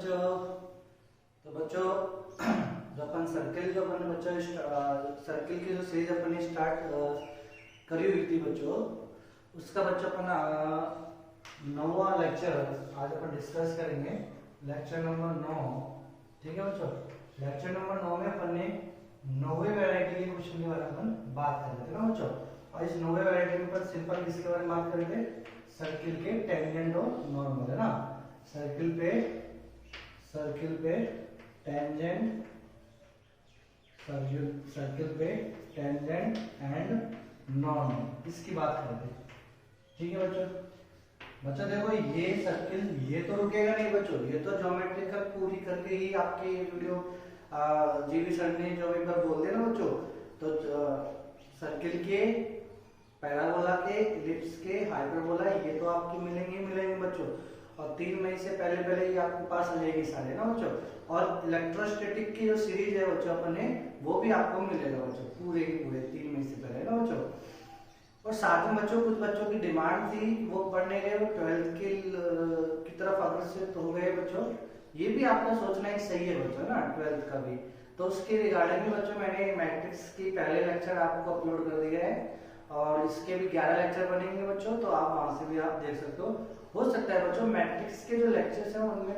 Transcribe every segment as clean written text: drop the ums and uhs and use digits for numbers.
बच्चों। तो बच्चों जो अपन सर्किल जो अपन बच्चों सर्किल की जो सीरीज अपन ने स्टार्ट करी हुई थी बच्चों, उसका बच्चों अपन 9वां लेक्चर आज अपन डिस्कस करेंगे। लेक्चर नंबर 9, ठीक है बच्चों। लेक्चर नंबर 9 में अपन ने 9वीं वैरायटी के क्वेश्चन के बारे में अपन बात कर रहे थे ना बच्चों। और इस 9वीं वैरायटी में अपन सिंपल किसके बारे में बात कर रहे थे? सर्किल के टेंजेंट और नॉर्मल, है ना। सर्किल पे टेंजेंट, सर्किल पे टेंजेंट एंड नॉर्मल, इसकी बात कर रहे थे, ठीक है बच्चों। बच्चों देखो ये सर्किल ये तो रुकेगा नहीं बच्चों, ये तो ज्योमेट्रिकल पूरी करके ही आपकी वीडियो जीवी सर ने जो एक बार बोल दिया ना बच्चों। तो सर्किल के, पैराबोला के, इलिप्स के, हाइपरबोला ये तो आपकी मिलेंगे बच्चों। और 3 मई से पहले ही आपके पास आ जाएगी सारे ना बच्चों। और इलेक्ट्रोस्टैटिक की जो सीरीज है बच्चों अपन ने, वो भी आपको मिलेगा बच्चों पूरे के पूरे 3 मई से पहले ना बच्चों। और साथ में बच्चों कुछ बच्चों की डिमांड थी, वो पढ़ने गए, वो 12th की तरफ अग्रसर हो गए बच्चों। ये भी आपका सोचना एक सही है बच्चों ना, 12th का भी। तो उसके रिगार्डिंग में बच्चों मैंने मैट्रिक्स की पहले लेक्चर आपको अपलोड कर दिया है, और इसके भी 11 लेक्चर बनेंगे बच्चों, तो आप वहां से भी आप देख सकते हो सकता है बच्चों मैट्रिक्स के जो लेक्चर्स हैं उनमें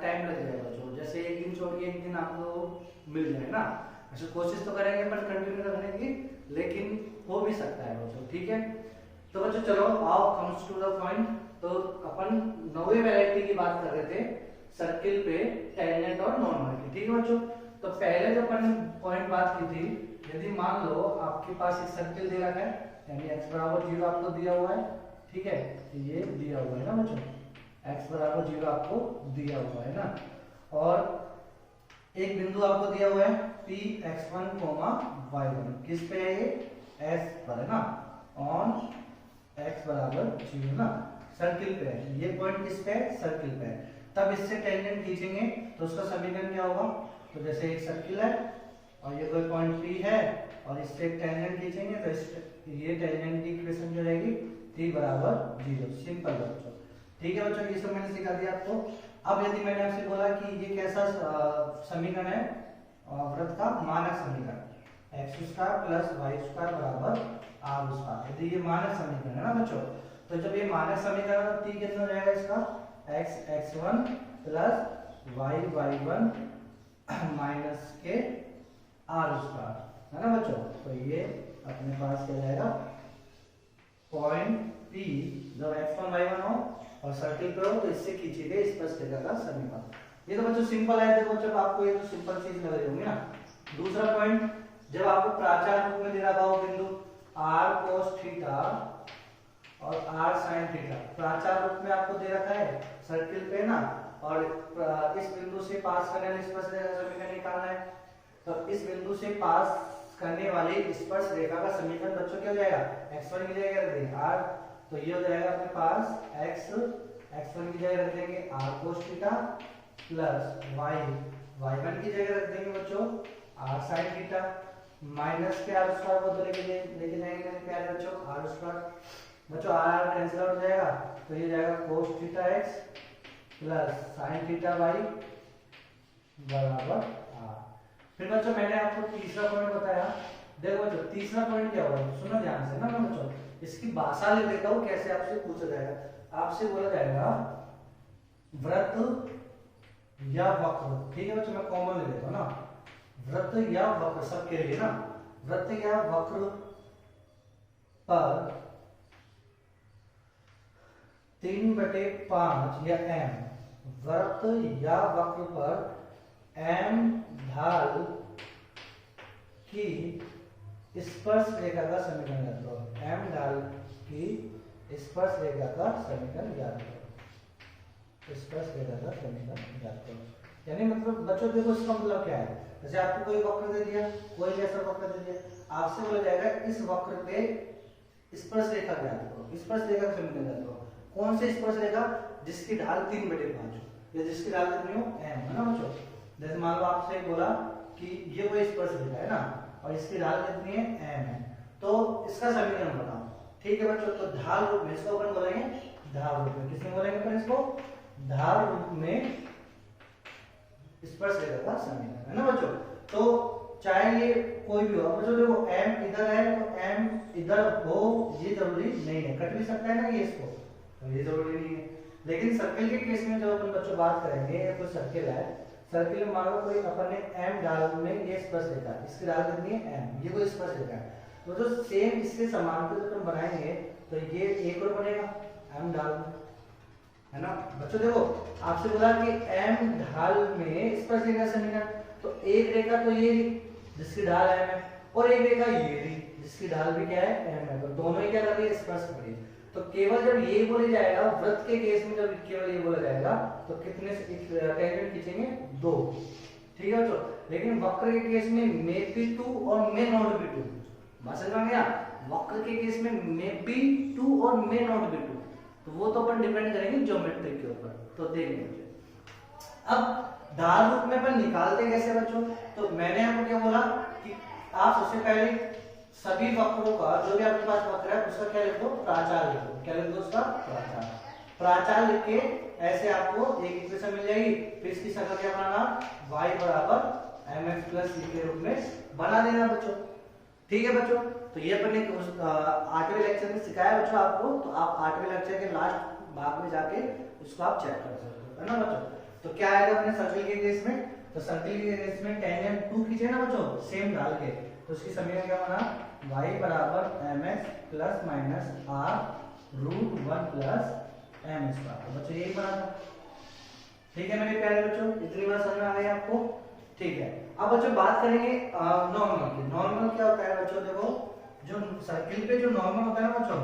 टाइम लग जाएगा बच्चों, जैसे एक दिन छोड़ के एक दिन आपको मिल जाए ना। अच्छा कोशिश तो करेंगे अपन कंटिन्यू रखने की, लेकिन हो भी सकता है बच्चों, ठीक है। तो बच्चों चलो आओ कम्स टू द पॉइंट। तो अपन 9वीं वैरायटी की बात कर रहे थे, सर्किल पे टेंजेंट और नॉर्मल की, ठीक है बच्चों। तो पहले जो अपन पॉइंट बात की थी, यदि मान लो आपके पास एक सर्किल दे रखा है, यानी x बराबर 0 आपको दिया हुआ है, ठीक है, ये दिया हुआ है ना बच्चों, x बराबर 0 आपको दिया हुआ है ना। और एक बिंदु आपको दिया हुआ है p x1, y1, किस पे है ये? s पर है ना, ऑन x बराबर 0 ना, सर्किल पे है। ये पॉइंट किस पे है? सर्किल पे है। तब इससे टेंजेंट खींचेंगे तो उसका समीकरण क्या होगा? तो जैसे एक सर्किल है और ये कोई पॉइंट P है और इससे एक टेंजेंट खींचेंगे तो ये टेंजेंट की इक्वेशन जो रहेगी t बराबर 0, सिंपल बच्चों, ठीक है बच्चों। ये सब मैंने सिखा दिया आपको। अब यदि मैंने आपसे बोला कि ये कैसा समीकरण है, वृत्त का मानक समीकरण, x² + y² बराबर r², यदि ये मानक समीकरण है ना बच्चों, तो जब ये मानक समीकरण t कितना हो जाएगा इसका? x(x1) + y(y1) माइनस के r², है ना बच्चों। तो ये अपने पास क्या जाएगा? पॉइंट P जब x1 y1 हो और सर्किल पे हो तो इससे खींची गई स्पर्शरेखा का समीकरण। ये तो बच्चों सिंपल है, देखो जब आपको ये तो सिंपल चीज लग रही होगी ना। दूसरा पॉइंट, जब आपको प्राचार रूप में दे रखा हो बिंदु r cos थीटा और r sin थीटा, प्राचार रूप में आपको दे रखा है सर्किल पे ना, और इस बिंदु से पास करने वाली स्पर्शरेखा का समीकरण निकालना है। तो इस बिंदु से पास करने वाली स्पर्श रेखा का समीकरण बच्चों क्या हो जाएगा? x1 की जगह रख देंगे r, तो ये हो जाएगा अपने पास x1 की जगह रख देंगे r cos theta plus y1 की जगह रख देंगे बच्चों r sin थीटा, माइनस के r² को तो लेके जाएंगे क्या है बच्चों? r²। बच्चों r कैंसिल आउट हो जाएगा, तो ये जाएगा cos theta x plus sin theta y बराबर r। फिर बच्चों मैंने आपको तीसरा पॉइंट बताया, देखो बच्चों तीसरा पॉइंट क्या होगा, सुनो ध्यान से ना बच्चों, इसकी भाषा ले लेता हूं कैसे आपसे पूछा जाएगा। आपसे बोला जाएगा वृत्त या वक्र, ठीक है बच्चों, मैं कॉमन ले लेता हूं ना, वृत्त या वक्र सबके लिए ना, वृत्त या वक्र पर 3/5 या m, वृत्त या वक्र पर m ढाल की स्पर्श रेखा का समीकरण ज्ञात करो, m ढाल की स्पर्श रेखा का समीकरण ज्ञात करो, स्पर्श रेखा का समीकरण ज्ञात करो। यानी मतलब बच्चों देखो इसका मतलब क्या है, जैसे आपको कोई वक्र दे दिया, कोई ऐसा वक्र दे दिया, आपसे बोला जाएगा इस वक्र पे स्पर्श रेखा ज्ञात करो, स्पर्श रेखा का समीकरण ज्ञात करो। कौन से स्पर्श रेखा? जिसकी ढाल 3/5 या जिसकी ढाल कितनी हो? m, है ना बच्चों। जैसे मान लो आपसे बोला कि ये कोई स्पर्श रेखा है ना, और इसकी ढाल कितनी है? m है, तो इसका समीकरण बताओ, ठीक है बच्चों। तो ढाल रूप में इसको अपन बोलेंगे ढाल रूप में, किसमें बोलेंगे अपन इसको? ढाल रूप में स्पर्श रेखा का समीकरण है ना बच्चों। तो चाहे ये कोई भी हो बच्चों, देखो m इधर है तो m इधर हो ये जरूरी नहीं है, कट भी सकता है ना ये इसको, तो ये जरूरी नहीं है। लेकिन सर्कल के केस में जब अपन बच्चों बात करेंगे, ये कोई सर्कल है, सर्कल में मान लो कोई अपन ने m डाल में ये स्पर्श रेखा है, इसकी डाल कितनी है m, ये कोई स्पर्श रेखा है, तो जो सेम इसके समांतर जब हम बनाएंगे तो ये एक और बनेगा m डाल में, है ना बच्चों। देखो आपसे बोला कि m ढाल में स्पर्श रेखा समीकरण, तो एक रेखा तो ये जिसकी ढाल m है, और एक रेखा ये रही जिसकी ढाल भी क्या है m है, तो दोनों ही क्या कर रही है स्पर्श कर रही है। तो केवल जब ये बोला जाएगा, वृत्त के केस में जब केवल ये बोला जाएगा तो कितने टेंजेंट खींचेंगे, 2, ठीक है बच्चों। लेकिन वक्र के केस में मे बी 2 और मे नॉट बी 2, समझ में गया। वक्र के केस में मे बी 2 और मे नॉट बी 2, तो वो तो अपन डिपेंड करेंगे ज्योमेट्री के ऊपर, तो देखेंगे। अब ढाल रूप में अपन निकालते कैसे बच्चों, तो मैंने आपको क्या बोला कि आप सबसे पहले सभी वक्रों का, जो भी आपके पास वक्र है उसका क्या लिख दो, प्राचार लिख दो। क्या लिख दो उसका, प्राचार। प्राचार लिख के ऐसे आपको एक इक्वेशन मिल जाएगी, फिर इसकी शक्ल क्या बनाना, y बराबर mx प्लस c के रूप में बना देना बच्चों, ठीक है बच्चों। तो ये अपन ने 8वें लेक्चर में सिखाया बच्चों आपको, तो आप 8वें लेक्चर के लास्ट भाग में जाके उसको आप चेक कर सकते हो, है ना बच्चों। तो क्या आएगा अपने सर्कल के केस में, तो सर्कल के केस में टेंजेंट 2 खींचे ना बच्चों, सेम डाल के, तो उसकी समीकरण क्या बना, y बराबर mx plus minus r root 1 plus m square, तो बच्चों यही बना था, ठीक है मेरे प्यारे बच्चों, इतनी बात समझ में आ गई आपको, ठीक है। अब बच्चों बात करेंगे नॉर्मल की। नॉर्मल क्या होता है बच्चों, देखो जो सर्किल पे जो नॉर्मल होता है ना बच्चों,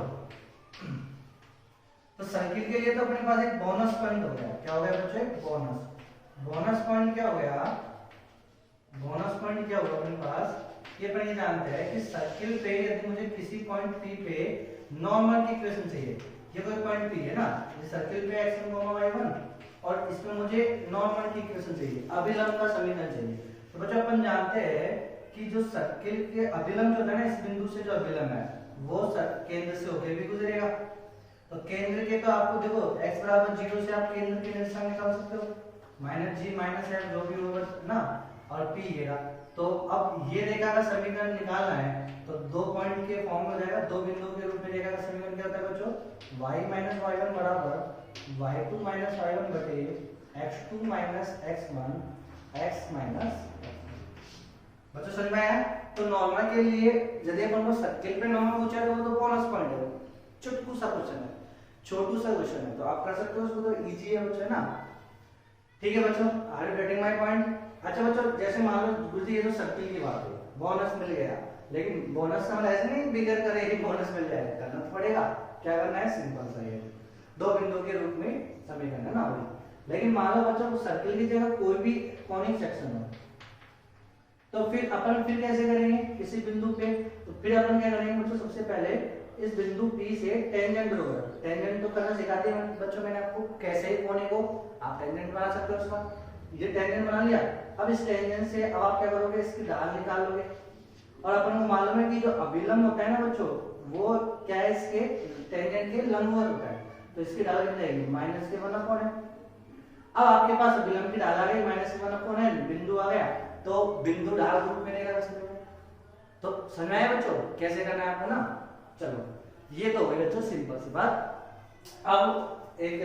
तो सर्किल के लिए तो अपने पास एक बोनस पॉइंट हो गया, क्या हो गया बच्चों, बोनस। बोनस पॉइंट क्या हो गया, बोनस पॉइंट क्या होगा अपने पास, ये अपन ये जानते हैं कि सर्किल पे यदि मुझे किसी पॉइंट P पे नॉर्मल की इक्वेशन चाहिए, ये कोई पॉइंट P है ना, ये सर्किल पे x1, y1, और इसमें मुझे नॉर्मल की इक्वेशन चाहिए, अभिलंब का समीकरण चाहिए। तो बच्चों अपन जानते हैं कि जो सर्किल के अभिलंब जो होता है ना, इस बिंदु से जो अभिलंब है वो केंद्र से होकर भी गुजरेगा, तो केंद्र के तो आपको देखो x बराबर 0 से आप केंद्र के निर्देशांक निकाल सकते हो, -g -f जो भी होगा ना, और p ये रहा। तो अब ये रेखा का समीकरण निकालना है तो दो पॉइंट के फॉर्म में हो जाएगा, दो बिंदुओं के रूप में रेखा का समीकरण क्या होता है बच्चों, y y1 बराबर y2 y1 बटे x2 x1 x बच्चों समझ में आया। तो नॉर्मल के लिए यदि अपन को सर्किल पे नॉर्मल पूछा है तो वो तो बोनस पॉइंट है, छोटू सा क्वेश्चन है, छोटू सा क्वेश्चन है, तो आप कर सकते हो उसको, तो इजी है बच्चों ना, ठीक है बच्चों, are you getting my point. अच्छा बच्चों जैसे मान लो गुरुजी ये तो सर्किल की बात है, बोनस मिल गया, लेकिन बोनस का मतलब ऐसे नहीं बिगर करे ही बोनस मिल जाएगा, करना तो पड़ेगा, क्या करना है, सिंपल सा ये दो बिंदु के रूप में समीकरण है ना वही। लेकिन मान लो बच्चों सर्किल की जगह कोई भी कॉनिक सेक्शन हो, तो फिर अपन फिर कैसे करेंगे किसी बिंदु पे, तो फिर अपन क्या करेंगे बच्चों, सबसे पहले इस बिंदु P से टेंजेंट ड्रॉ करो। टेंजेंट तो करना सिखा दिया बच्चों मैंने आपको, कैसे ही कोने को आप टेंजेंट बना सकते हो उसका, ये टेंजेंट बना लिया। अब इस टेंजेंट से अब आप क्या करोगे, इसकी ढाल निकाल लोगे, और अपन को मालूम है कि जो अभिलंब होता है ना बच्चों, वो क्या है, इसके टेंजेंट के लंबवत होता है, तो इसकी ढाल कितनी आएगी, -1/n। अब आपके पास अभिलंब की ढाल आ गई -1/n, बिंदु आ गया, तो बिंदु ढाल रूप में रहेगा इसमें। तो समझ में आया बच्चों कैसे करना है आपको ना। चलो ये तो हो गई बच्चों सिंपल सी बात। अब एक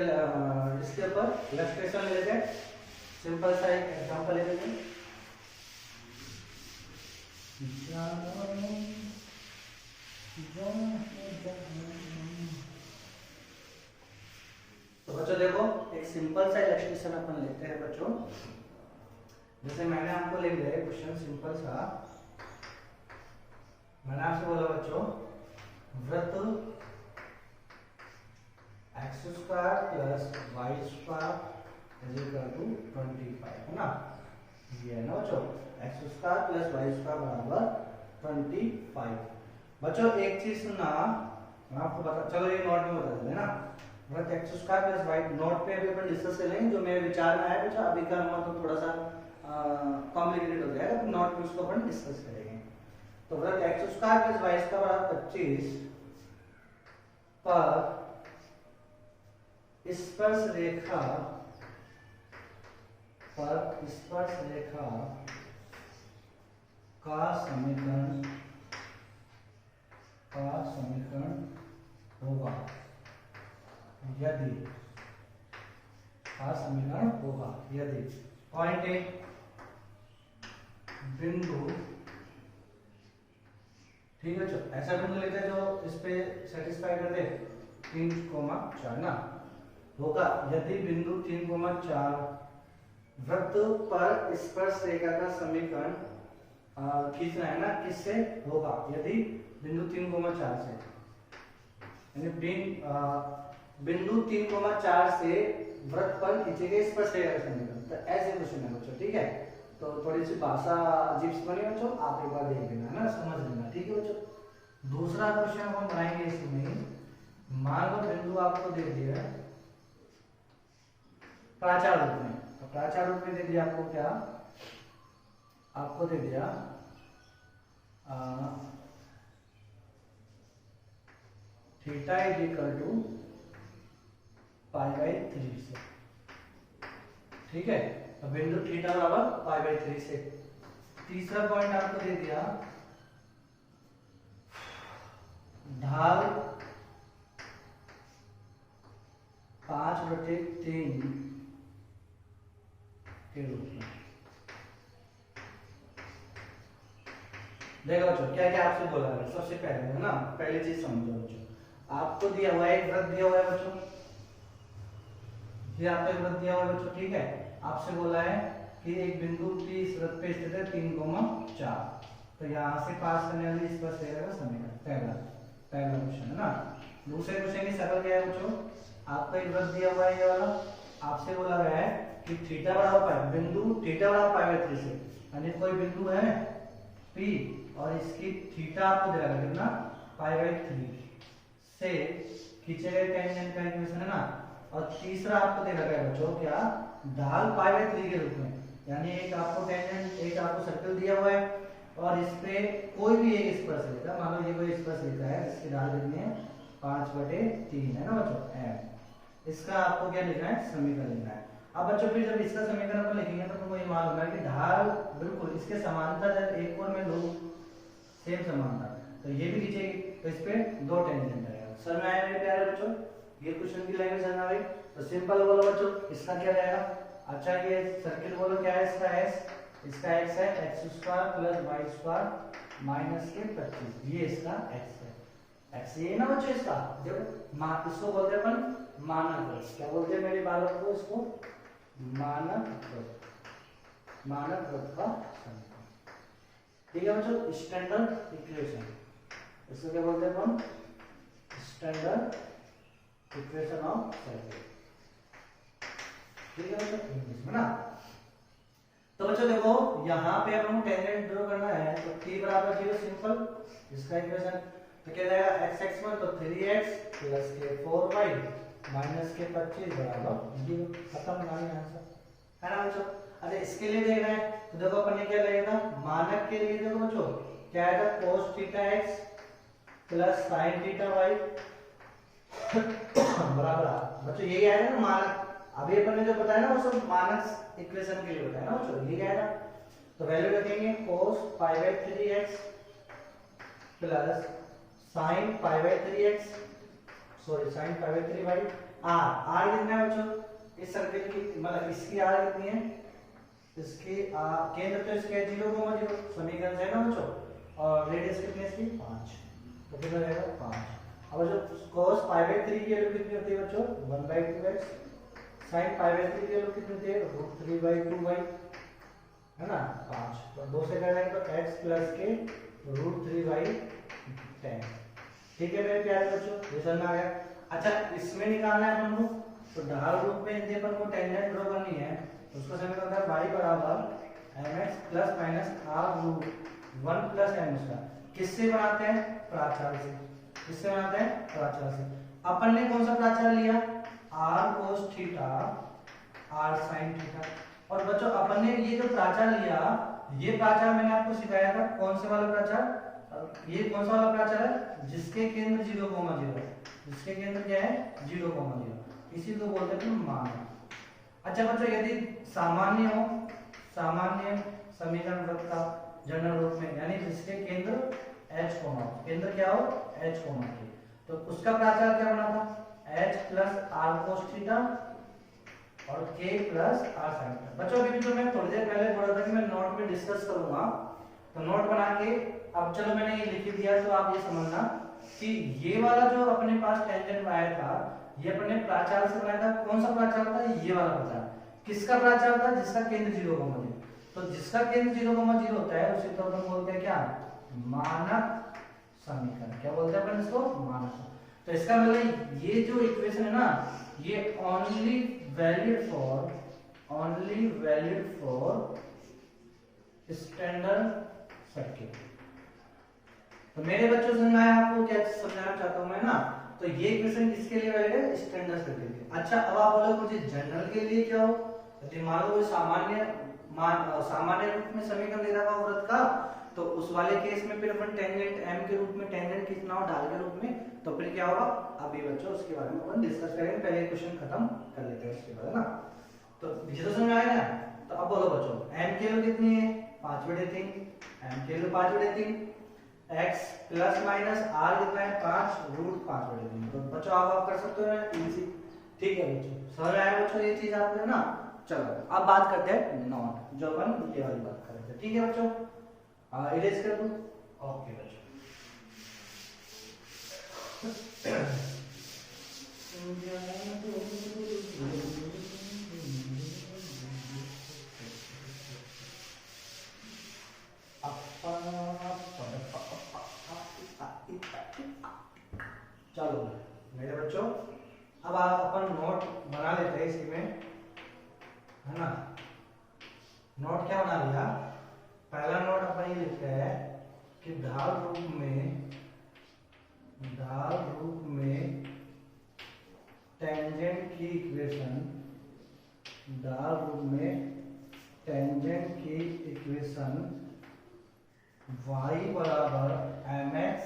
इसके ऊपर इलस्ट्रेशन ले लेते हैं, सिंपल सा एक एग्जांपल ले लेते हैं। तो बच्चों देखो एक सिंपल सा इलस्ट्रेशन अपन लेते हैं बच्चों, जैसे मैंने आपको ले लिया क्वेश्चन सिंपल सा, मैंने आपसे बोला बच्चों वृत्त x² + y² = 25 है ना, ये है ना बच्चों, x² + y² बराबर 25। बच्चों एक चीज सुनना, मैं आपको बता, चलो ये नोट में बता देते हैं ना, वृत्त x² + y, नोट पे अभी अपन डिस्कस कर लेंगे, जो मेरे विचार में आया बच्चों, अभी का नोट तो थोड़ा सा कॉम्प्लिकेटेड हो जाएगा, तो नोट में उसको अपन डिस्कस करेंगे। तो वृत्त x² + y² बराबर 25 पर स्पर्श रेखा पर स्पर्शरेखा का समीकरण होगा यदि पॉइंट ए बिंदु, ठीक है, ऐसा बिंदु लेते हैं जो इस पे सेटिस्फाई कर दे 3,4 ना, होगा यदि बिंदु 3,4 वृत्त पर स्पर्शरेखा का समीकरण खींचना है ना, किससे होगा, यदि बिंदु 3,4 से, यानी बिंदु 3,4 से वृत्त पर खींचे गए स्पर्शरेखा का समीकरण। तो ऐसे क्वेश्चन है बच्चों, ठीक है। तो थोड़ी सी भाषा अजीब सी बनी बच्चों, आप एक बार देख लेना ना, समझ लेना, ठीक है बच्चों। दूसरा क्वेश्चन हम बनाएंगे इसमें, मान लो बिंदु आपको दे दिया प्राचार रूप में, तो प्राचार रूप में दे दिया आपको क्या, आपको दे दिया थीटा इज इक्वल टू π/3 से, ठीक है। तो बिंदु थीटा बराबर π/3 से। तीसरा पॉइंट आपको दे दिया ढाल 5/3 के रूप में। देखो बच्चों क्या क्या आपसे बोला है, सबसे पहले है ना, पहली चीज समझो बच्चों, आपको दिया हुआ है एक वृत्त दिया हुआ है बच्चों, ये आपको एक वृत्त दिया हुआ है बच्चों, ठीक है। आपसे बोला है कि एक बिंदु P इस वृत्त पे स्थित है 3,4, तो यहाँ से पास करने वाली स्पर्शरेखा का समीकरण, पहला क्वेश्चन है ना। दूसरे क्वेश्चन की शक्ल क्या है बच्चों, आपको एक वृत्त दिया हुआ है ये वाला, आपसे बोला गया है कि थीटा बराबर बिंदु थीटा बराबर π/3 से, यानी कोई बिंदु है P और इसकी थीटा आपको दे रहा है कितना π/3 से खींचे गए टेंजेंट का इक्वेशन है ना। और तीसरा आपको दे रखा है बच्चों क्या, ढाल π/3 के रूप में, यानी एक आपको टेंजेंट, एक आपको सर्कल दिया हुआ है और इस पे कोई भी एक स्पर्शरेखा, मान लो ये कोई स्पर्शरेखा है जिसकी ढाल कितनी है 5/3 है ना बच्चों, m, इसका आपको क्या लिखना है, समीकरण लिखना है। अब बच्चों फिर जब इसका समीकरण अपन लिखेंगे तो तुमको ये मालूम है कि ढाल बिल्कुल इसके समांतर है, एक और में दो सेम समांतर, तो ये भी खींचेगी, तो इस पे दो टेंजेंट रहेगा। सर में आया मेरे प्यारे बच्चों, ये क्वेश्चन की लैंग्वेज है ना भाई, तो सिंपल बोलो बच्चों, इसका क्या रहेगा, अच्छा ये सर्किल बोलो क्या है इसका s, इसका x है x² + y² माइनस के 25, ये इसका x है, x ये ना बच्चों इसका, देखो इसको बोलते हैं अपन मानक वृत्त, क्या बोलते हैं मेरे बालक को, इसको मानक वृत्त का समीकरण, ठीक है बच्चों, स्टैंडर्ड इक्वेशन, इसको क्या बोलते हैं अपन, स्टैंडर्ड इक्वेशन ऑफ सर्किल, ठीक है बच्चों, इंग्लिश में ना। तो बच्चों देखो यहाँ पे अपन को टेंजेंट ड्रॉ करना है, तो t बराबर 0 सिंपल, इसका इक्वेशन तो क्या जाएगा x(x1) तो 3x + के 4y माइनस के 25 बराबर 0, खत्म हमारा आंसर है ना बच्चों। अच्छा इसके लिए देखना है तो देखो अपन ने क्या लिया था, मानक के लिए देखो बच्चों क्या आया था, cos θx + sin θy बराबर बच्चों यही आएगा ना मानक, अभी अपन ने जो बताया ना वो सब मानक इक्वेशन के लिए बताया ना बच्चों, यही आएगा। तो वैल्यू रखेंगे cos π/3x + sin π/3x, sorry sin π/3y, r कितना है बच्चों, इस सर्किल की मतलब इसकी r कितनी है, इसकी केंद्र तो इसके 0,0 समीकरण है ना बच्चों, और रेडियस कितनी है इसकी 5, तो कितना रहेगा 5। अब जो cos π/3 की वैल्यू कितनी होती है बच्चों 1/2x, sin π/3 की वैल्यू कितनी होती है √3/2y है ना 5, तो 2 से करेंगे तो x + के √3/10, ठीक है मेरे प्यारे बच्चों, ये समझ में आ गया। अच्छा इसमें निकालना है अपन को, तो ढाल रूप में यदि अपन को टेंजेंट ड्रॉ करनी है तो उसका समीकरण होता है y बराबर mx ± r√1 + m², किससे बनाते हैं, प्राचार से, किससे बनाते हैं, प्राचार से। अपन ने कौन सा प्राचार लिया, r cos theta r sin theta, और बच्चों अपन ने ये जो प्राचार लिया, ये प्राचार मैंने आपको सिखाया था, कौन से वाला प्राचार, ये कौन सा वाला प्राचार है, जिसके केंद्र 0,0 है, जिसके केंद्र क्या है 0,0, इसी को बोलते हैं मानक, अच्छा बच्चों, यदि सामान्य हो, सामान्य समीकरण वृत्त का जनरल रूप में, यानी जिसके केंद्र h कोमा, केंद्र क्या हो h कोमा के, तो उसका प्राचार क्या बना था h plus r cos theta और k plus r sine theta. बच्चों अभी जो मैं थोड़ी देर पहले बोला था कि मैं नोट में डिस्कस करूंगा, तो नोट बना के अब चलो मैंने ये लिख दिया, तो आप ये समझना कि ये वाला जो अपने पास टेंजेंट आया था, ये अपने प्राचार से बनाया था। कौन सा प्राचार था, ये वाला प्राचार। किसका प्राचार था, जिसका केंद्र 0,0, तो जिसका केंद्र 0,0 होता है उसे तो हम बोलते हैं क्या, मानक समीकरण। क्या बोलते हैं अपन इसको, मानक। तो इसका मतलब ये जो इक्वेशन है ना, ये only valid for standard circuit. तो मेरे बच्चों समझ आया आपको क्या समझाना चाहता हूं मैं ना। तो ये इक्वेशन किसके लिए वैलिड है, स्टैंडर्ड सर्किट के लिए। अच्छा अब आप बोलोगे मुझे जनरल के लिए क्या हो, यदि मान लो सामान्य रूप में समीकरण दे रहा वृत्त का, तो उस वाले केस में फिर अपन टेंजेंट m के रूप में, टेंजेंट कितना हो ढाल के रूप में, तो फिर क्या होगा अभी बच्चों उसके बारे में अपन डिस्कस करेंगे। पहले क्वेश्चन खत्म कर लेते हैं उसके बाद ना। तो ये तो समझ आया ना। तो अब बोलो बच्चों m की वैल्यू कितनी है, 5/3, m की value 5/3, x plus minus r कितना है 5√5/3। तो बच्चों आप कर सकते हो इजी। ठीक है बच्चों, समझ आया बच्चों ये चीज आपको ना। चलो अब बात करते हैं नॉट, जो अपन ये वाली बात कर रहे थे। ठीक है बच्चों, इरेज कर दूं। ओके बच्चों चलो मेरे बच्चों, अब आप अपन नोट बना लेते हैं इसी में, है ना। नोट क्या बना लिया, पहला नोट अपन ये लिखते हैं कि ढाल रूप में टेंजेंट की इक्वेशन, ढाल रूप में टेंजेंट की इक्वेशन y बराबर mx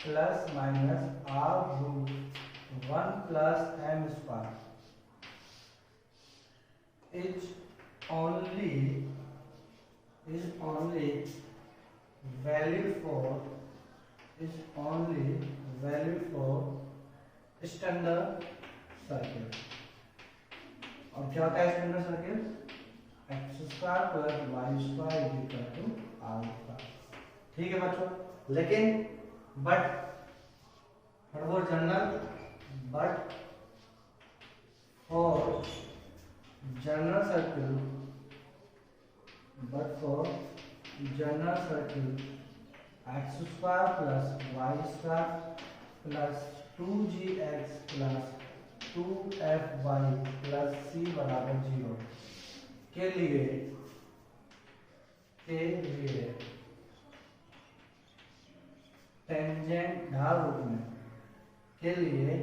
plus minus r√1 plus m square is only valid for standard circuit. और क्या होता है standard circuit, x² plus y² r²। ठीक है बच्चों, लेकिन but for general, but for general circuit x² plus y² plus 2gx plus 2fy plus c बराबर 0 के लिए टेंजेंट ढाल रूप में, के लिए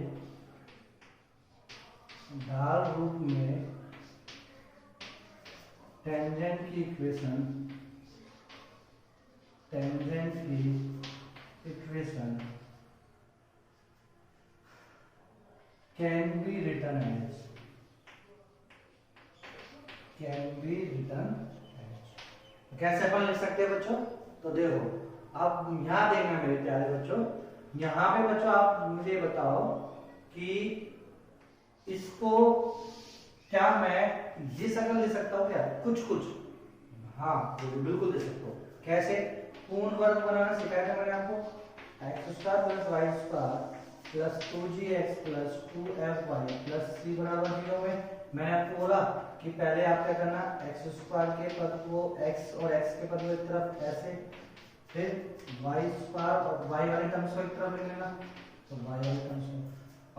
ढाल रूप में टेंजेंट की equation can be written as, कैसे अपन लिख सकते हैं बच्चों। तो देखो अब यहाँ देखना मेरे प्यारे बच्चों, यहाँ पे बच्चों आप मुझे बताओ कि इसको क्या मैं ये शक्ल दे सकता हूँ क्या, कुछ हाँ बिल्कुल दे सकता हूँ। कैसे, पूर्ण वर्ग बनाना सिखाया था मैंने आपको, x² plus y² plus 2gx plus 2fy plus c बराबर 0 में मैंने आपको बोला कि पहले आप क्या करना, x² के पद को x और x के पद को एक तरफ ऐसे, फिर y² और y वाले टर्म्स को एक तरफ ले लेना, तो y वाले टर्म्स को,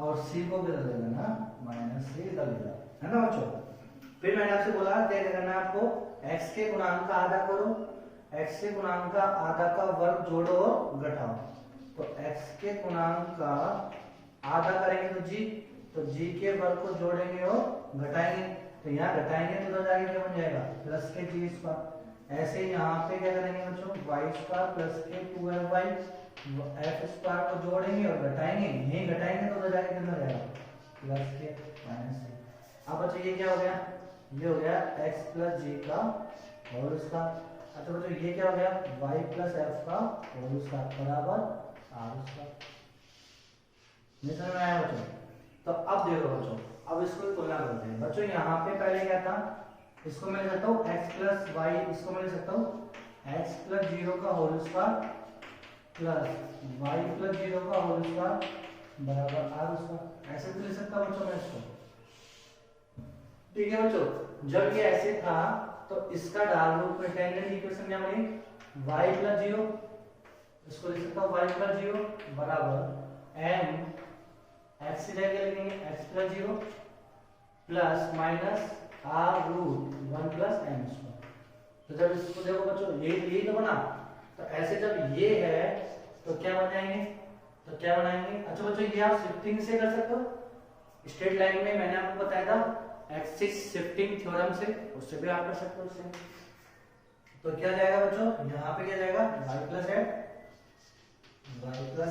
और c को भी ले लेना -c इधर ले लेना, है ना बच्चों। फिर मैंने आपसे बोला क्या करना है आपको, x के गुणांक का आधा करो, x के गुणांक का आधा का वर्ग जोड़ो और घटाओ। तो x के गुणांक का आधा करेंगे तो g के वर्ग को जोड़ेंगे और घटाएंगे, तो यहाँ घटाएंगे तो उधर जाके क्या बन जाएगा, प्लस के g²। ऐसे यहाँ पे क्या करेंगे बच्चों, y² प्लस के 2fy, f² को जोड़ेंगे और घटाएंगे, यही घटाएंगे तो उधर जाके कितना जाएगा, प्लस के माइनस के। अब बच्चों ये क्या हो गया, ये हो गया x प्लस जी का होल स्क्वायर। अच्छा बच्चों ये क्या हो गया y प्लस एफ का होल स्क्वायर बराबर आर स्क्वायर। नहीं समझ में आया बच्चों? तो अब देखो बच्चों, अब इसको तुलना करते हैं बच्चों। यहाँ पे पहले क्या था, इसको मैं लिख सकता हूँ x प्लस वाई, इसको मैं लिख सकता हूँ x प्लस जीरो का whole square plus y plus zero का होल स्क्वायर बराबर आर स्क्वायर। ऐसे तो लिख सकता हूँ बच्चों मैं इसको। ठीक है बच्चों, जब ये ऐसे था तो इसका डाल रूप में टेंजेंट इक्वेशन क्या बनी y प्लस जीरो, इसको लिख सकता हूँ y प्लस जीरो बराबर m x की जगह लिखेंगे x plus zero plus minus r root one plus M square. तो जब इसको देखो बच्चों ये तो बना, तो ऐसे जब ये है तो क्या बनाएंगे, तो क्या बनाएंगे। अच्छा बच्चों ये आप शिफ्टिंग से कर सकते हो, स्ट्रेट लाइन में मैंने आपको बताया था एक्सिस शिफ्टिंग थ्योरम से, उससे भी आप कर सकते हो उससे। तो क्या जाएगा बच्चों, यहाँ पे क्या जाएगा y प्लस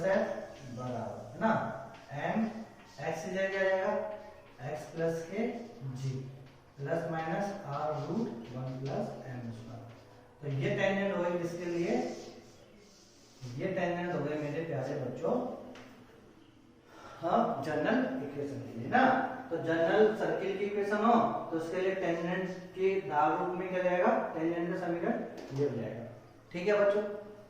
एफ बराबर है ना m x की जगह क्या जाएगा x प्लस के जी plus minus r root one plus M square. तो ये टेंजेंट हो गई किसके लिए, ये टेंजेंट हो गए मेरे प्यारे बच्चों हाँ जनरल इक्वेशन के लिए ना। तो जनरल सर्किल की इक्वेशन हो तो उसके लिए टेंजेंट के ढाल रूप में क्या जाएगा, टेंजेंट का समीकरण ये हो जाएगा। ठीक है बच्चों,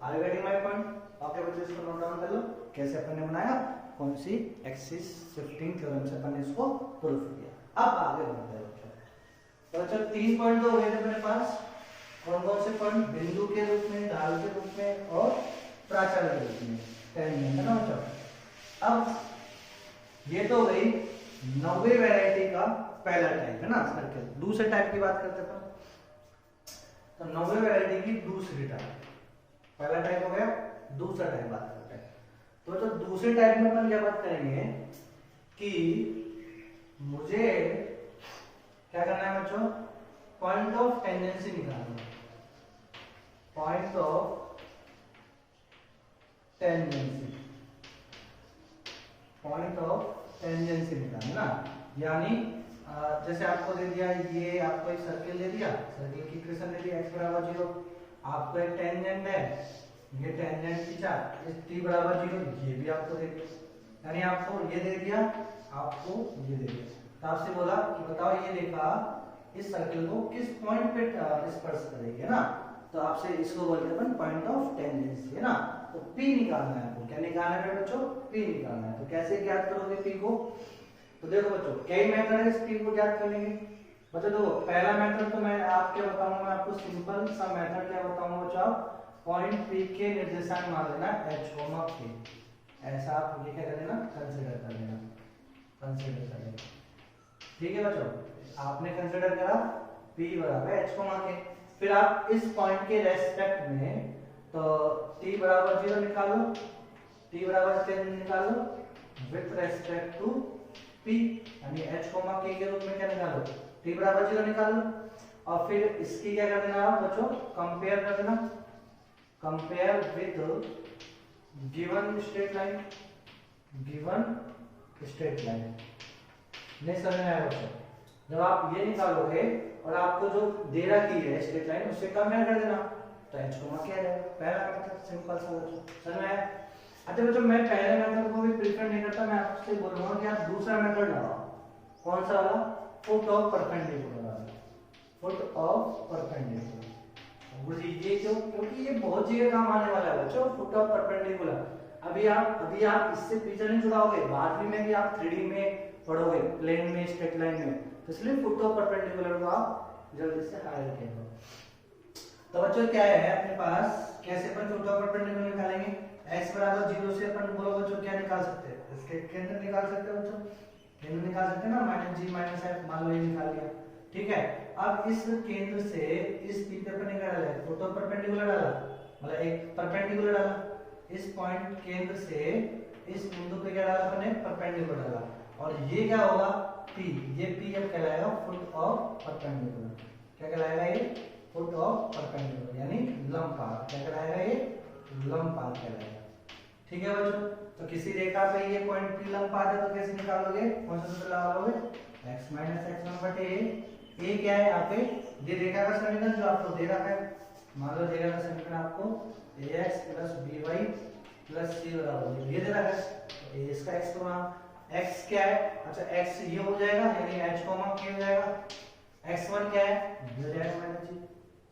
are you getting my point? Okay बच्चों इसको नोट डाउन कर लो, कैसे अपन ने बनाया, कौन सी एक्सिस शिफ्टिंग थ्योरम से अपन ने इसको प्रूफ किया। अब आगे बढ़ते हैं बच्चों। तो बच्चों 3 पॉइंट तो हो गए थे अपने पास, कौन कौन से पॉइंट, बिंदु के रूप में, ढाल के रूप में और प्राचार्य के रूप में, टेंजेंट है ना बच्चों। अब ये तो गई 90 वैरायटी का पहला टाइप है ना सर्किल। दूसरे टाइप की बात करते हैं तो 90 वैरायटी की दूसरी टाइप, पहला टाइप हो गया, दूसरा टाइप बात करते हैं। तो दूसरे टाइप में अपन क्या बात करेंगे कि मुझे क्या करना है बच्चों, पॉइंट ऑफ टेंडेंसी निकालना, point of tendency, point of tangency निकालना ना। यानी जैसे आपको दे दिया, ये आपको एक सर्किल दे दिया, सर्किल की इक्वेशन दे दी x बराबर 0, आपको एक टेंजेंट है, ये टेंजेंट खींचा, इस t बराबर 0, ये भी आपको दे दिया, यानी आपको ये दे दिया, आपको ये दे दिया। तो आपसे बोला कि बताओ ये रेखा इस सर्किल को किस पॉइंट पे स्पर्श करेगी है ना। तो आपसे इसको बोलते हैं पॉइंट ऑफ टेंजेंसी है ना। तो P निकालना है आपको, क्या निकालना है बच्चों, P निकालना है। तो कैसे ज्ञात करोगे P को, तो देखो बच्चों कई मेथड है इस P को ज्ञात करने के। बच्चों देखो पहला मेथड तो मैं आपके बताऊंगा, मैं आपको सिंपल सा मेथड क्या बताऊंगा बच्चों, पॉइंट P के निर्देशांक मान लेना h, k, ऐसा आप ये क्या कर लेना, कंसीडर कर लेना, कंसीडर कर लेना। ठीक है बच्चों, आपने कंसीडर करा P बराबर h, k, फिर आप इस पॉइंट के रेस्पेक्ट में तो t बराबर 0 निकालो, t बराबर 10 निकालो विथ रेस्पेक्ट टू p, यानी h, k के रूप में क्या निकालो, t बराबर 0 निकालो। और फिर इसकी क्या कर देना बच्चों, कंपेयर कर देना, compare with given straight line, given straight line. नहीं समझ में आया बच्चों, जब आप ये निकालोगे और आपको जो दे रखी है स्ट्रेट लाइन उससे कंपेयर कर देना, तो h को क्या रहेगा, पहला मेथड सिंपल सा बच्चों, समझ में आया। अच्छा बच्चों मैं पहले मेथड को भी प्रेफर नहीं करता, मैं आपसे बोलूंगा कि आप दूसरा मेथड लगाओ, कौन सा वाला, फुट ऑफ परपेंडिकुलर वाला, फुट ऑफ परपेंडिकुलर। ये जो, क्योंकि ये बहुत जगह काम आने वाला है बच्चों, फुट ऑफ परपेंडिकुलर। अभी आप इससे पीछे नहीं जुड़ाओगे, बाद में भी आप 3D में पढ़ोगे, प्लेन में, स्ट्रेट लाइन में, तो इसलिए फुट ऑफ परपेंडिकुलर को आप जल्दी से हायर करो। तो बच्चों क्या है अपने पास, कैसे अपन फुट ऑफ परपेंडिकुलर निकालेंगे, x बराबर 0 से अपन बोलो बच्चों क्या निकाल सकते हैं, इसके केंद्र निकाल सकते हैं बच्चों, केंद्र निकाल सकते हैं ना, -g -f, मान लो ये निकाल लिया। ठीक है, अब इस केंद्र से इस P पे अपन क्या डाला है, फुट ऑफ परपेंडिकुलर डाला, मतलब एक परपेंडिकुलर डाला, इस पॉइंट केंद्र से इस बिंदु पे क्या डाला अपन ने, परपेंडिकुलर डाला, और ये क्या होगा P, ये P अब कहलाएगा फुट ऑफ परपेंडिकुलर। क्या कहलाएगा ये, फुट ऑफ परपेंडिकुलर, यानी लंबपाद। क्या कहलाएगा ये, लंबपाद कहलाएगा। ठीक है बच्चों, तो किसी रेखा पे ये पॉइंट P लंबपाद है तो कैसे निकालोगे, कौन सा सूत्र लगा लोगे, x - x1 बटे ए क्या है यहाँ पे, ये रेखा का समीकरण जो आपको दे रखा है, मान लो रेखा का समीकरण आपको ax plus by plus c बराबर ये दे रखा है, तो a इसका x का x क्या है, अच्छा x ये हो जाएगा यानी h कॉमा k हो जाएगा, x1 क्या है ये हो जाएगा माइनस g।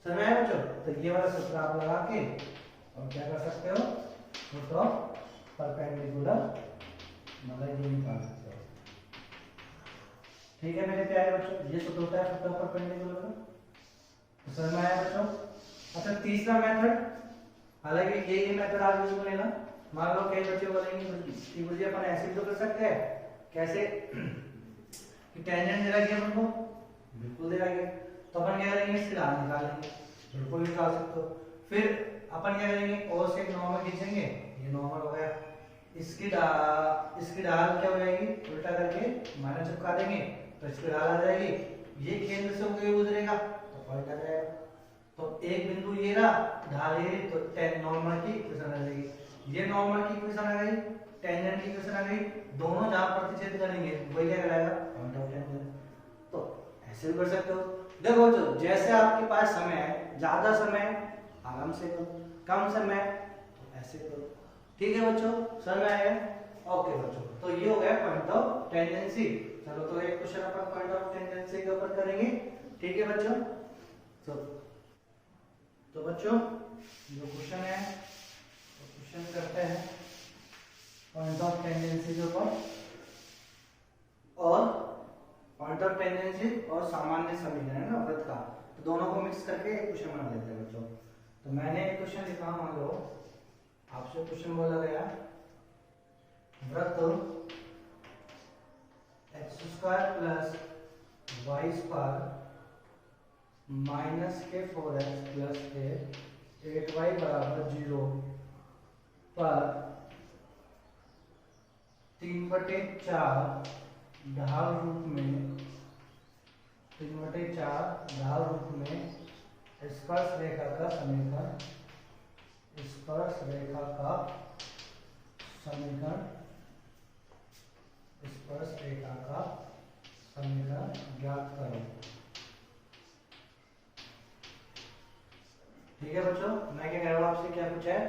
समझ में आया बच्चों? तो ये वाला सूत्र आप लगा के और क्या कर सकते हो, फुट ऑफ परपेंडिकुलर मतलब ये निकाल सकते हो। ठीक है मेरे प्यारे बच्चों, ये सूत्र होता है फुट ऑफ परपेंडिकुलर का। तो समझ में आया बच्चों? अच्छा तीसरा मेथड, हालांकि ये मेथड आप यूज करें ना, मान लो कई बच्चे बोलेंगे कि मुझे अपन ऐसे भी तो कर सकते हैं, कैसे कि टेंजेंट दे रखी है अपन को, बिल्कुल दे रखी है, तो अपन क्या करेंगे इसकी ढाल निकालेंगे, बिल्कुल निकाल सकते हो। फिर अपन क्या करेंगे और से नॉर्मल खींचेंगे, ये नॉर्मल हो गया, इसकी ढाल क्या हो जाएगी, उल्टा करके माइनस चिपका देंगे तो इसकी ढाल आ जाएगी, ये केंद्र से होकर गुजरेगा तो पॉइंट आ जाएगा, तो एक बिंदु ये रहा, ढाल ये तो नॉर्मल की इक्वेशन आ जाएगी, ये नॉर्मल की इक्वेशन आ गई, टेंजेंट की इक्वेशन आ गई, दोनों जहां प्रतिच्छेद करेंगे वही क्या कहलाएगा, पॉइंट ऑफ टेंजेंट। तो ऐसे भी कर सकते हो। देखो जो जैसे आपके पास समय है, ज्यादा समय आराम से करो, कम समय तो ऐसे करो। ठीक है बच्चों, समझ में आया? ओके बच्चों, तो ये हो गया पॉइंट ऑफ टेंजेंसी। चलो तो एक question upon point of tangency के ऊपर करेंगे। ठीक है बच्चों, तो बच्चों जो क्वेश्चन है तो क्वेश्चन करते हैं पॉइंट ऑफ टेंजेंसी के ऊपर, और पॉइंट ऑफ टेंजेंसी और सामान्य समीकरण है ना वृत्त का, तो दोनों को मिक्स करके एक क्वेश्चन बना लेते हैं बच्चों। तो मैंने एक क्वेश्चन लिखा, मान लो आपसे क्वेश्चन बोला गया वृत्त x square plus y square minus के 4x प्लस के 8y बराबर 0 पर 3/4 ढाल रूप में 3/4 ढाल रूप में स्पर्श रेखा का समीकरण, स्पर्श रेखा का समीकरण, स्पर्श रेखा का समीकरण ज्ञात करो। ठीक है बच्चों, मैं क्या कह रहा हूं आपसे, क्या पूछा है,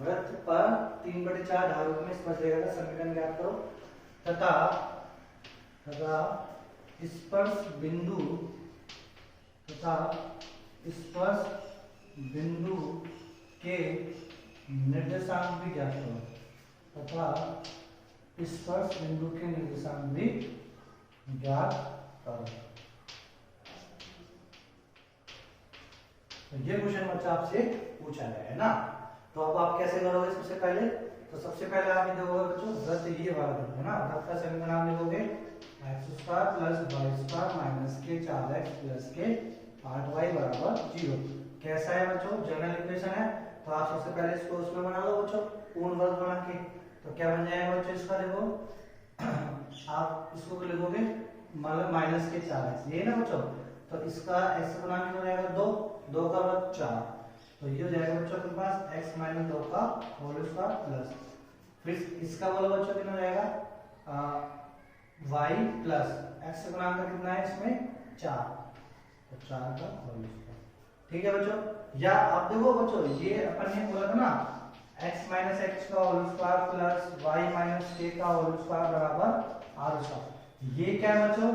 वृत्त पर 3/4 ढाल रूप में स्पर्श रेखा का समीकरण ज्ञात करो तथा स्पर्श बिंदु के निर्देशांक भी ज्ञात करो, स्पर्श बिंदु के निर्देशांक भी ज्ञात करो। तो ये क्वेश्चन बच्चा आपसे पूछा गया है ना, तो अब आप कैसे करोगे? सबसे पहले आप ये देखोगे बच्चों, वृत्त ये वाला है ना, वृत्त का समीकरण आप लिखोगे x square plus y square minus के 4x प्लस के 8y बराबर 0। कैसा है बच्चों? जनरल इक्वेशन है, तो आप सबसे पहले इसको उसमें बना लो बच्चों, पूर्ण वर्ग बना के, तो क्या बन जाएगा बच्चों इसका, देखो आप इसको लिखोगे मतलब माइनस के 4x, ये ना बच्चों, तो इसका x गुना हो जाएगा 2 का वर्ग 4, तो ये हो जाएगा बच्चों आपके पास x माइनस 2 का होल स्क्वायर प्लस, फिर इसका बोलो बच्चों कितना हो जाएगा y प्लस x गुना का कितना है इसमें 4, तो 4 का होल स्क्वायर। ठीक है बच्चों, या आप देखो बच्चों ये अपन ने बोला था ना x माइनस x का whole square plus y minus k का होल स्क्वायर बराबर r स्क्वायर, ये क्या है बच्चों,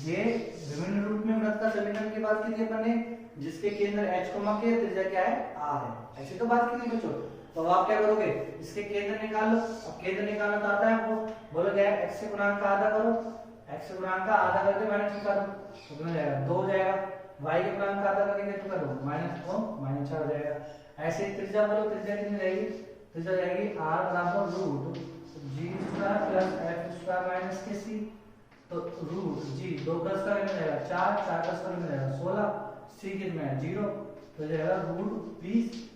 ये विभिन्न रूप में वृत्त का समीकरण की बात की थी अपन ने, जिसके केंद्र h के त्रिज्या क्या है r है, ऐसी तो बात की थी बच्चों। तो आप क्या करोगे, इसके केंद्र निकाल लो, अब केंद्र निकालना तो आता है आपको, बोलो क्या है, x के गुणांक का आधा करो, x गुणांक का आधा करके माइनस निकाल दो, तो कितना जाएगा 2 हो जाएगा, y के गुणांक का आधा करके कितना करो -2 -4 हो जाएगा। ऐसे त्रिज्या बोलो, त्रिज्या कितनी रहेगी, त्रिज्या जाएगी r बराबर root g square plus f square minus के c, तो रूट g 2 का स्क्वायर कितना जाएगा 4, 4 का स्क्वायर कितना जाएगा 16, c कितना है 0, तो जाएगा रूट 20,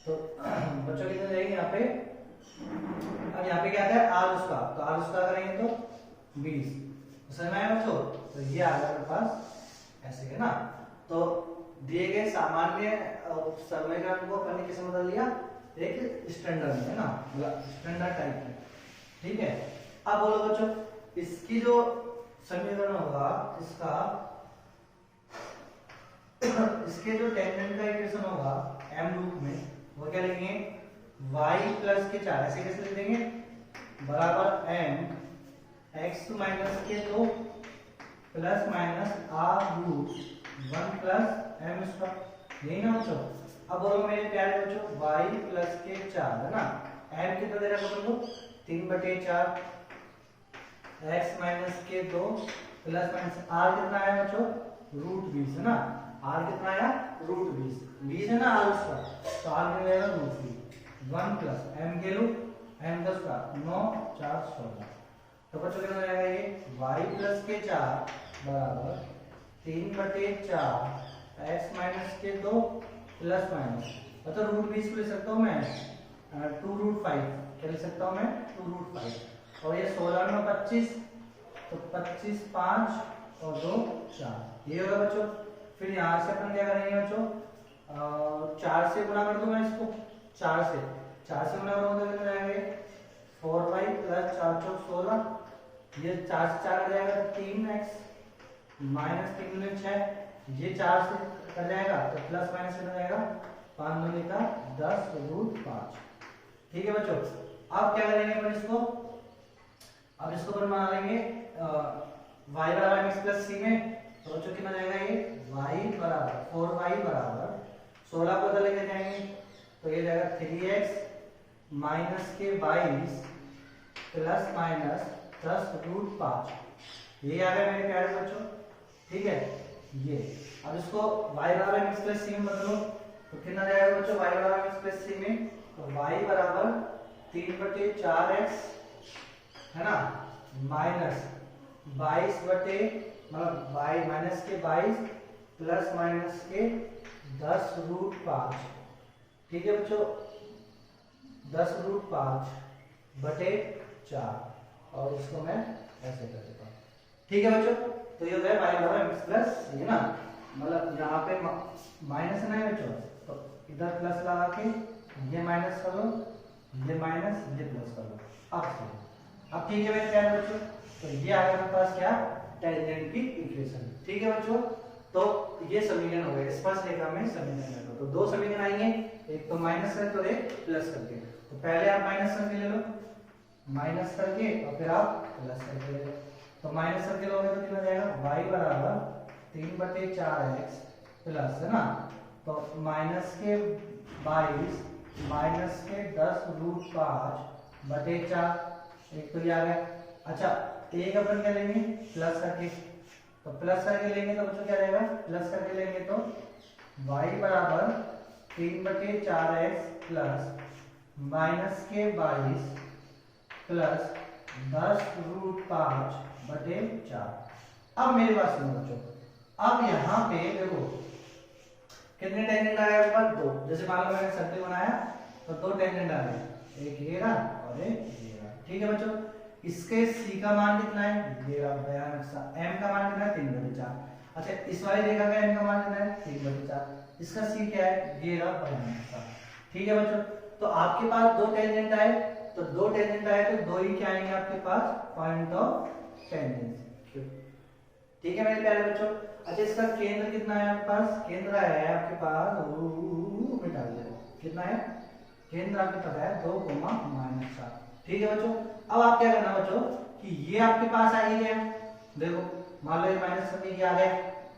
तो बच्चों कितने जाएंगे यहाँ पे, अब यहाँ पे क्या आता है r स्क्वायर, तो r स्क्वायर करेंगे तो 20, समझ में आया बच्चों? तो ये आ गया मेरे पास ऐसे है ना। तो दिए गए सामान्य समीकरण को अपन ने किसमें बदल दिया, एक स्टैंडर्ड में है ना, मतलब स्टैंडर्ड टाइप में। ठीक है, अब बोलो बच्चों इसकी जो समीकरण होगा इसका इसके जो टेंजेंट का इक्वेशन होगा m रूप में वो क्या लिखेंगे y प्लस के 4 ऐसे कैसे लिख देंगे बराबर m x माइनस के 2 plus minus r root 1 plus m square यही ना बच्चों। अब बोलो मेरे प्यारे बच्चों y प्लस के 4 है ना m कितना दे रहा है अपन को 3/4 x माइनस के 2 प्लस माइनस r कितना है बच्चों रूट 20 है ना r कितना आया रूट 20 है ना r उसका तो r मिल जाएगा रूट 1 प्लस m के लूप m का स्क्वायर 9 4 16 तो बच्चों कितना जाएगा ये y प्लस के 4 बराबर 3/4 x माइनस के 2 प्लस माइनस मतलब रूट 20 को ले सकता हूँ मैं 2 रूट 5 क्या ले सकता हूँ मैं 2 रूट 5 और ये 16 में 25 तो 25 5 और 2 4 ये होगा बच्चों। फिर यहाँ से अपन क्या करेंगे बच्चों 4 से गुणा कर दूं मैं इसको 4 से गुणा करूंगा तो कितना जाएंगे 4y प्लस 4 चौक 16 ये 4 से 4 कट जाएगा 3x माइनस 3 दूनी 6 ये 4 से कट जाएगा तो प्लस माइनस कितना जाएगा 5 दूनी का 10 रूट 5 ठीक है बच्चों। अब क्या करेंगे अपन इसको अब इसको अपन बना लेंगे y बराबर x प्लस c में तो बच्चों कितना जाएगा ये y बराबर 4y बराबर 16 को उधर लेके जाएंगे तो ये जाएगा 3x माइनस के 22 प्लस माइनस 10 रूट 5 ये आ गया मेरे प्यारे बच्चों ठीक है। ये अब इसको y बराबर x प्लस c में बदलो तो कितना जाएगा बच्चों y बराबर x प्लस c में तो y बराबर 3/4x है ना माइनस 22 बटे मतलब y माइनस के 22 प्लस माइनस के 10 रूट 5 ठीक है बच्चों 10 रूट 5 बटे 4 और इसको मैं ऐसे कर देता हूँ ठीक है बच्चों। तो ये हो गया y बराबर x प्लस ये ना मतलब यहाँ पे माइनस है ना बच्चों तो इधर प्लस लगा के ये माइनस कर लो ये माइनस ये प्लस कर लो अब ठीक है मेरे प्यारे बच्चों तो ये आ गया मेरे पास क्या टेंजेंट की इक्वेशन ठीक है बच्चों। तो ये समीकरण हो गए स्पर्शरेखा में समीकरण तो दो समीकरण आएंगे एक तो माइनस करके और एक प्लस करके तो पहले आप माइनस करके ले लो माइनस करके और फिर आप प्लस करके ले लो तो माइनस करके लोगे तो कितना जाएगा y बराबर 3/4x प्लस है ना तो माइनस के 22 माइनस के 10 रूट 5 बटे 4 एक तो ये आ गया। अच्छा एक अपन क्या लेंगे प्लस करके तो प्लस करके लेंगे तो बच्चों क्या रहेगा प्लस करके लेंगे तो y बराबर 3/4x प्लस माइनस के 22 प्लस 10 रूट 5 बटे 4। अब मेरे पास सुनो बच्चों अब यहाँ पे देखो कितने टेंजेंट आए आपके पास दो जैसे मान लो मैंने सर्कल बनाया तो दो टेंजेंट आ गए एक ये रहा और एक ये रहा ठीक है बच्चों। इसके c का मान कितना है ये रहा भयानक सा m का मान कितना है 3/4। अच्छा इस वाली रेखा का m का मान कितना है 3/4 इसका c क्या है ये रहा भयानक सा ठीक है बच्चों। तो आपके पास दो टेंजेंट आए तो दो टेंजेंट आए तो दो ही क्या आएंगे आपके पास पॉइंट ऑफ टेंजेंसी ठीक है मेरे प्यारे बच्चों। अच्छा इसका केंद्र कितना है आपके पास केंद्र है आपके पास मिटा दिया कितना है केंद्र आपके पास है 2,-7 ठीक है बच्चों। अब आप क्या करना बच्चों कि ये आपके पास आ ही गया देखो मान लो ये माइनस करके ये आ गया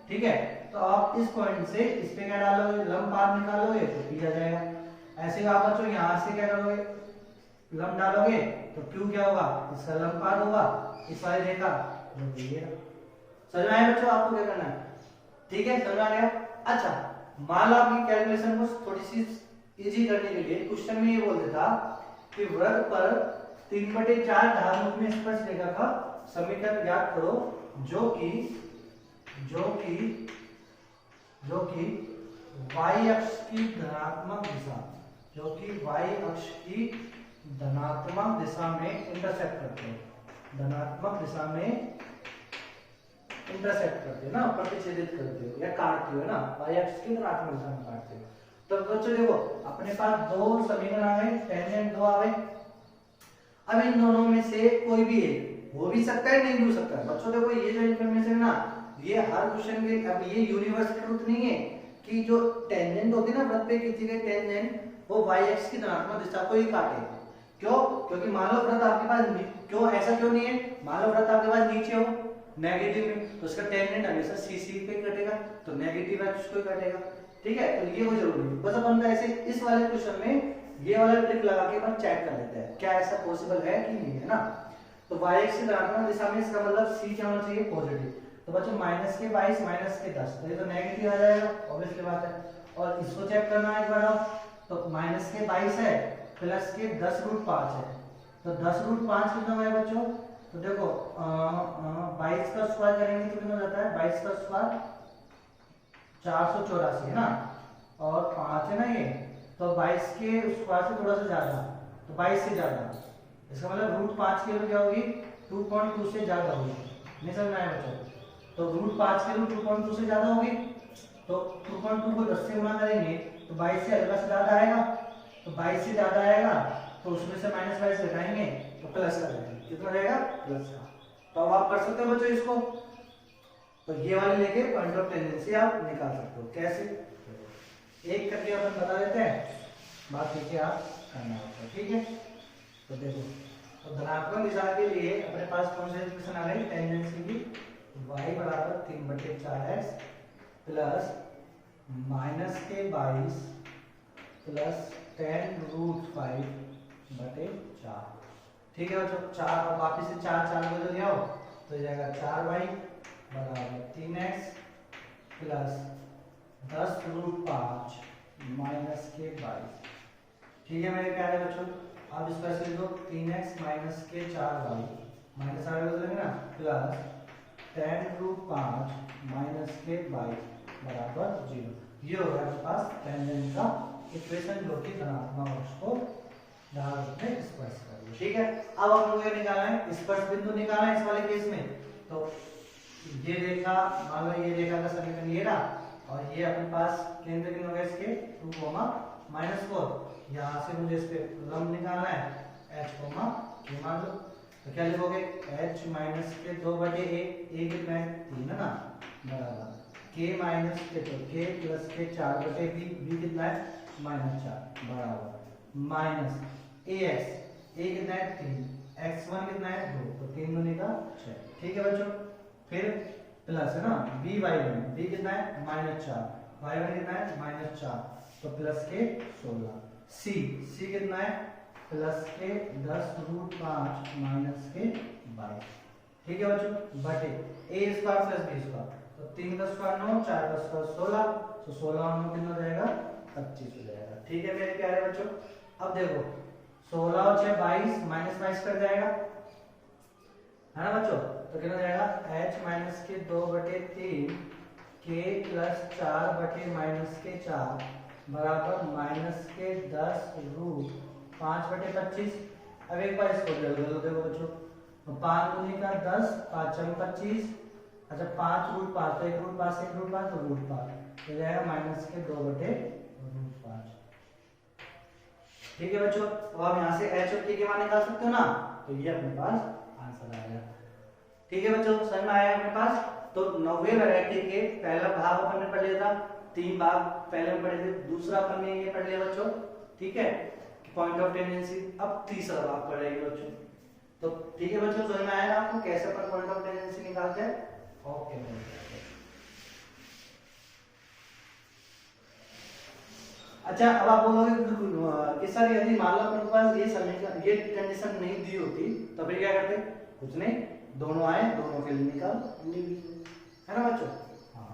ठीक है तो आप इस पॉइंट से इस पे क्या डालोगे लंब पार निकालोगे तो p आ जाएगा। ऐसे आप बच्चों यहाँ से क्या करोगे लंब डालोगे तो q क्या होगा इसका लंब पार होगा इस वाली रेखा समझ में आया बच्चों आपको क्या करना है ठीक है समझ आ गया। अच्छा मान लो आपकी कैलकुलेशन को थोड़ी सी इजी करने के लिए क्वेश्चन में ये बोल देता कि वृत्त पर 3/4 धारमुख में स्पर्श रेखा का समीकरण ज्ञात करो जो कि y अक्ष की धनात्मक दिशा जो कि y अक्ष की धनात्मक दिशा में इंटरसेक्ट करते हो धनात्मक दिशा में इंटरसेक्ट करते हो ना प्रतिच्छेदित करते हो या काटते हो ना y अक्ष की धनात्मक दिशा में काटते हो। तो बच्चों देखो अपने पास दो समीकरण आ गए टेंजेंट दो आ गए। अब इन दोनों में से कोई भी एक हो भी सकता है नहीं भी हो सकता है बच्चों देखो ये जो इन्फॉर्मेशन है ना ये हर क्वेश्चन में, अब ये यूनिवर्सल ट्रूथ नहीं है कि जो टेंजेंट होती है ना वृत्त पे खींची गई टेंजेंट वो y एक्स की धनात्मक दिशा को ही काटे। क्यों? क्योंकि मान लो वृत्त आपके पास, क्यों ऐसा क्यों नहीं है, मान लो वृत्त आपके पास नीचे हो नेगेटिव में, तो उसका टेंजेंट हमेशा सी पे कटेगा, तो नेगेटिव एक्स को ही काटेगा। ठीक है, तो ये वो जरूरी है। बस अपन ऐसे इस वाले क्वेश्चन में ये वाला ट्रिक लगा के अपन चेक कर लेते हैं क्या ऐसा पॉसिबल है कि नहीं है ना। तो y एक्स की धनात्मक दिशा में इसका मतलब c क्या होना चाहिए, पॉजिटिव। तो बच्चों माइनस के 22 माइनस के 10, तो ये तो नेगेटिव आ जाएगा, ऑब्वियसली बात है। और इसको चेक करना है एक बार आप, तो माइनस के 22 है प्लस के 10 रूट 5 है, तो 10 रूट 5 कितना है बच्चों, तो देखो 22 का स्क्वायर करेंगे तो कितना हो जाता है, 22 का स्क्वायर 484 है ना, और 5 है ना ये, तो 22 के स्क्वायर से थोड़ा सा ज्यादा, तो 22 से ज्यादा, इसका मतलब रूट 5 की वैल्यू क्या होगी, 2.2 से ज्यादा होगी। नहीं समझ में आया बच्चों, तो रूट 5 की वैल्यू 2.2 से ज्यादा होगी, तो 2.2 को 10 से गुणा करेंगे तो 22 से हल्का से ज्यादा आएगा, तो 22 से ज्यादा आएगा तो उसमें से माइनस 22 घटाएंगे तो प्लस का रहेगा, कितना रहेगा, प्लस का। तो अब आप कर सकते हो बच्चों इसको, तो ये वाली लेके पॉइंट ऑफ टेंडेंसी आप निकाल सकते हो। कैसे, एक करके अपन बता देते हैं, बाकी क्या करना होता है। ठीक है, तो देखो, तो धनात्मक दिशा के लिए अपने पास कौन सी इक्वेशन आ गई, टेंजेंसी की, y बराबर 3/4x प्लस माइनस के 22 प्लस 10 रूट 5/4। ठीक है बच्चों, 4 और वापिस से 4 को जो ले आओ तो ये जाएगा 4y बराबर 3x प्लस 10 रूट 5 माइनस के 22। ठीक है मेरे प्यारे बच्चों, अब इसको ऐसे लिखो 3x माइनस के 4y माइनस आगे बदलेंगे ना, प्लस 10 रूट 5 माइनस के 22 बराबर 0। ये हो गया आपके पास टेंजेंट का इक्वेशन जो कि धनात्मक अक्ष को धारक में स्पर्श कर रही है। ठीक है, अब हम लोग ये निकालना है स्पर्श बिंदु निकालना है इस वाले केस में। तो ये रेखा, मान लो ये रेखा का समीकरण ये रहा, और ये अपने पास केंद्र कितना होगा इसके 2, -4। यहाँ से मुझे इस पे लंब निकालना है h, ये मान लो, तो क्या लिखोगे h माइनस के 2/a, a कितना है 3 है ना, बराबर k माइनस के, तो k प्लस के 4/b, b कितना है -4 बराबर माइनस ax, a कितना है 3, x1 कितना है 2, तो 3 दूनी का 6। ठीक है बच्चों, फिर प्लस है ना by1, b कितना है -4, y1 कितना है -4, तो प्लस के 16, c कितना है प्लस के 10 रूट 5 माइनस के 22। ठीक है बच्चों, बटे a square plus b square, तो 3 का स्क्वायर 9, 4 का स्क्वायर 16, तो 16 और 9 कितना हो जाएगा 25 हो जाएगा। ठीक है मेरे प्यारे बच्चों, अब देखो 16 और 6 22, -22 कर जाएगा है ना बच्चों, तो कितना हो जाएगा h माइनस के 2/3 k प्लस 4/-4 बराबर माइनस के 10 रूट 5/25। अब एक बार इसको ले लो, देखो बच्चों, तो 5 दूनी का 10, 5 चम 25, अच्छा 5 रूट 5, तो 1 रूट 5 1 रूट 5 तो रूट 5 तो जाएगा माइनस के 2/√5। ठीक है बच्चों, तो आप यहाँ से h और k के मान निकाल सकते हो ना, तो ये अपने पास आंसर आएगा। ठीक है बच्चों, समझ में आया अपने पास। तो 9वें वैरायटी के पहला भाग अपन ने पढ़ लिया था, 3 भाग पहले में पढ़े थे, दूसरा अपन ने ये पढ़ लिया बच्चों। ठीक है, पॉइंट ऑफ टेंडेंसी, अब तीसरा भाग पढ़ेंगे बच्चों। तो ठीक है बच्चों, समझ में आया आपको कैसे अपन पॉइंट ऑफ टेंडेंसी निकालते हैं। ओके, अच्छा अब आप बोलोगे कि सर यदि मान लो अपने पास ये समीकरण, ये कंडीशन नहीं दी होती तो फिर क्या करते, कुछ नहीं, दोनों आए दोनों के लिए निकाल, है ना बच्चों। हाँ,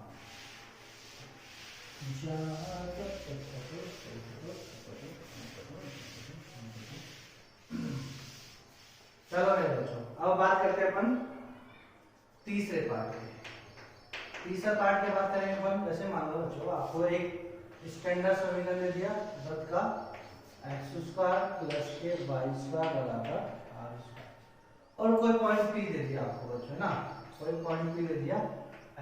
चलो मेरे बच्चों, अब बात करते हैं अपन तीसरे पार्ट की। तीसरा पार्ट क्या बात करेंगे अपन, जैसे मान लो बच्चों आपको एक स्टैंडर्ड समीकरण दे दिया वृत्त का x² प्लस के y² बराबर r², और कोई पॉइंट P दे दिया आपको बच्चों ना, कोई पॉइंट P दे दिया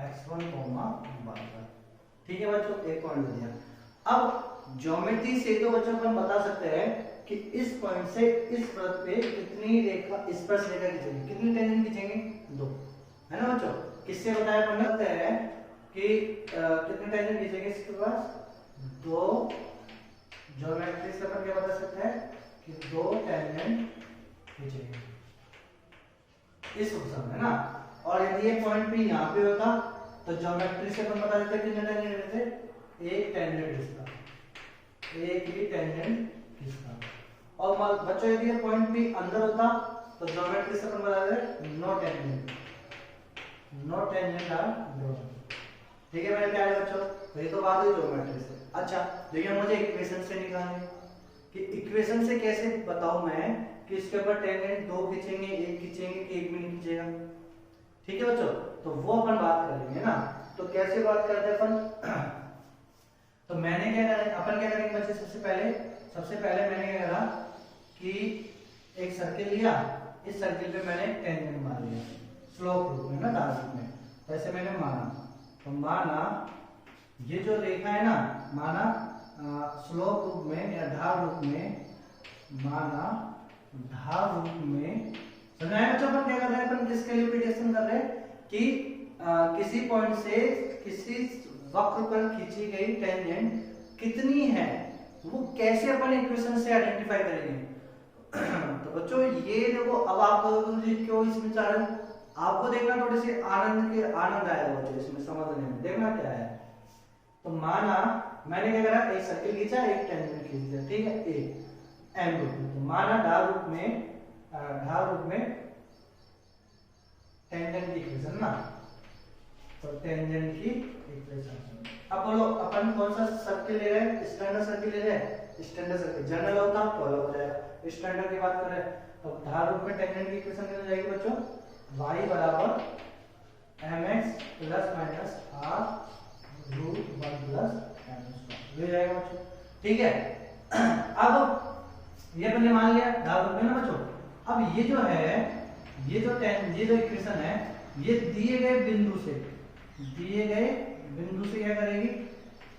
x1, y1। ठीक है बच्चों, एक पॉइंट दे दिया। अब ज्योमेट्री से तो बच्चों अपन बता सकते हैं कि इस पॉइंट से इस वृत्त पे कितनी रेखा, स्पर्श रेखा खींचेंगे, कितनी टेंजेंट खींचेंगे, 2, है ना बच्चों। किससे बताया अपन ने है कि कितने टेंजेंट खींचेंगे इसके पास, दो ज्योमेट्री से अपन क्या बता सकते हैं कि दो टेंजेंट खींचेंगे इस फंक्शन में ना। और यदि ये पॉइंट P यहाँ पे होता तो ज्योमेट्री से अपन बता देते कितने टेंजेंट रहते, एक टेंजेंट इसका, एक ही टेंजेंट इसका। और बच्चों यदि ये पॉइंट P अंदर होता तो ज्योमेट्री से अपन बता देते no tangent, no tangent are drawn. ठीक है मेरे प्यारे बच्चों, तो ये तो बात हुई ज्योमेट्री से। अच्छा देखिए मुझे इक्वेशन से निकालना है कि इक्वेशन से कैसे बताऊं मैं कि इसके ऊपर टेंजेंट दो खींचेंगे, एक खींचेंगे कि एक भी नहीं खींचेगा। ठीक है बच्चों, तो वो अपन बात करेंगे ना। तो कैसे बात करते हैं अपन तो मैंने क्या करा, अपन क्या करेंगे बच्चे, सबसे पहले मैंने क्या करा कि एक सर्किल लिया, इस सर्किल पे मैंने टेंजेंट मार लिया स्लोप रूप में ना, दार्शनिक में। तो ऐसे मैंने माना, तो माना ये जो रेखा है ना, माना स्लोप रूप में या ढाल रूप में, माना ढाल रूप में। समझाया बच्चों अपन क्या कर रहे हैं, अपन किसके लिए प्रिडिक्शन कर रहे हैं कि किसी पॉइंट से किसी वक्र पर खींची गई टेंजेंट कितनी है, वो कैसे अपन इक्वेशन से आइडेंटिफाई करेंगे। तो बच्चों ये देखो, अब आप क्यों इसमें चाह रहे हो, आपको देखना थोड़े से आनंद आएगा बच्चों इसमें समझने में। देखना क्या है, तो माना मैंने क्या करा, एक सर्किल खींचा, एक टेंजेंट खींच दिया, ठीक है, एक एम रूप में। तो माना ढाल रूप में टेंजेंट की इक्वेशन ना, तो टेंजेंट की इक्वेशन। अब बोलो अपन कौन सा सर्किल ले रहे हैं, स्टैंडर्ड सर्किल ले रहे हैं। स्टैंडर्ड सर्किल जनरल होता तो अलग हो जाएगा, स्टैंडर्ड की बात कर रहे हैं। तो ढाल रूप में टेंजेंट की इक्वेशन क्या हो जाएगी बच्चों, y बराबर mx plus minus r root 1 plus m², ये जाएगा बच्चों। ठीक है, अब ये अपने मान लिया ढाल रूप में ना बच्चों। अब ये जो है, ये जो इक्वेशन है, ये दिए गए बिंदु से क्या करेगी,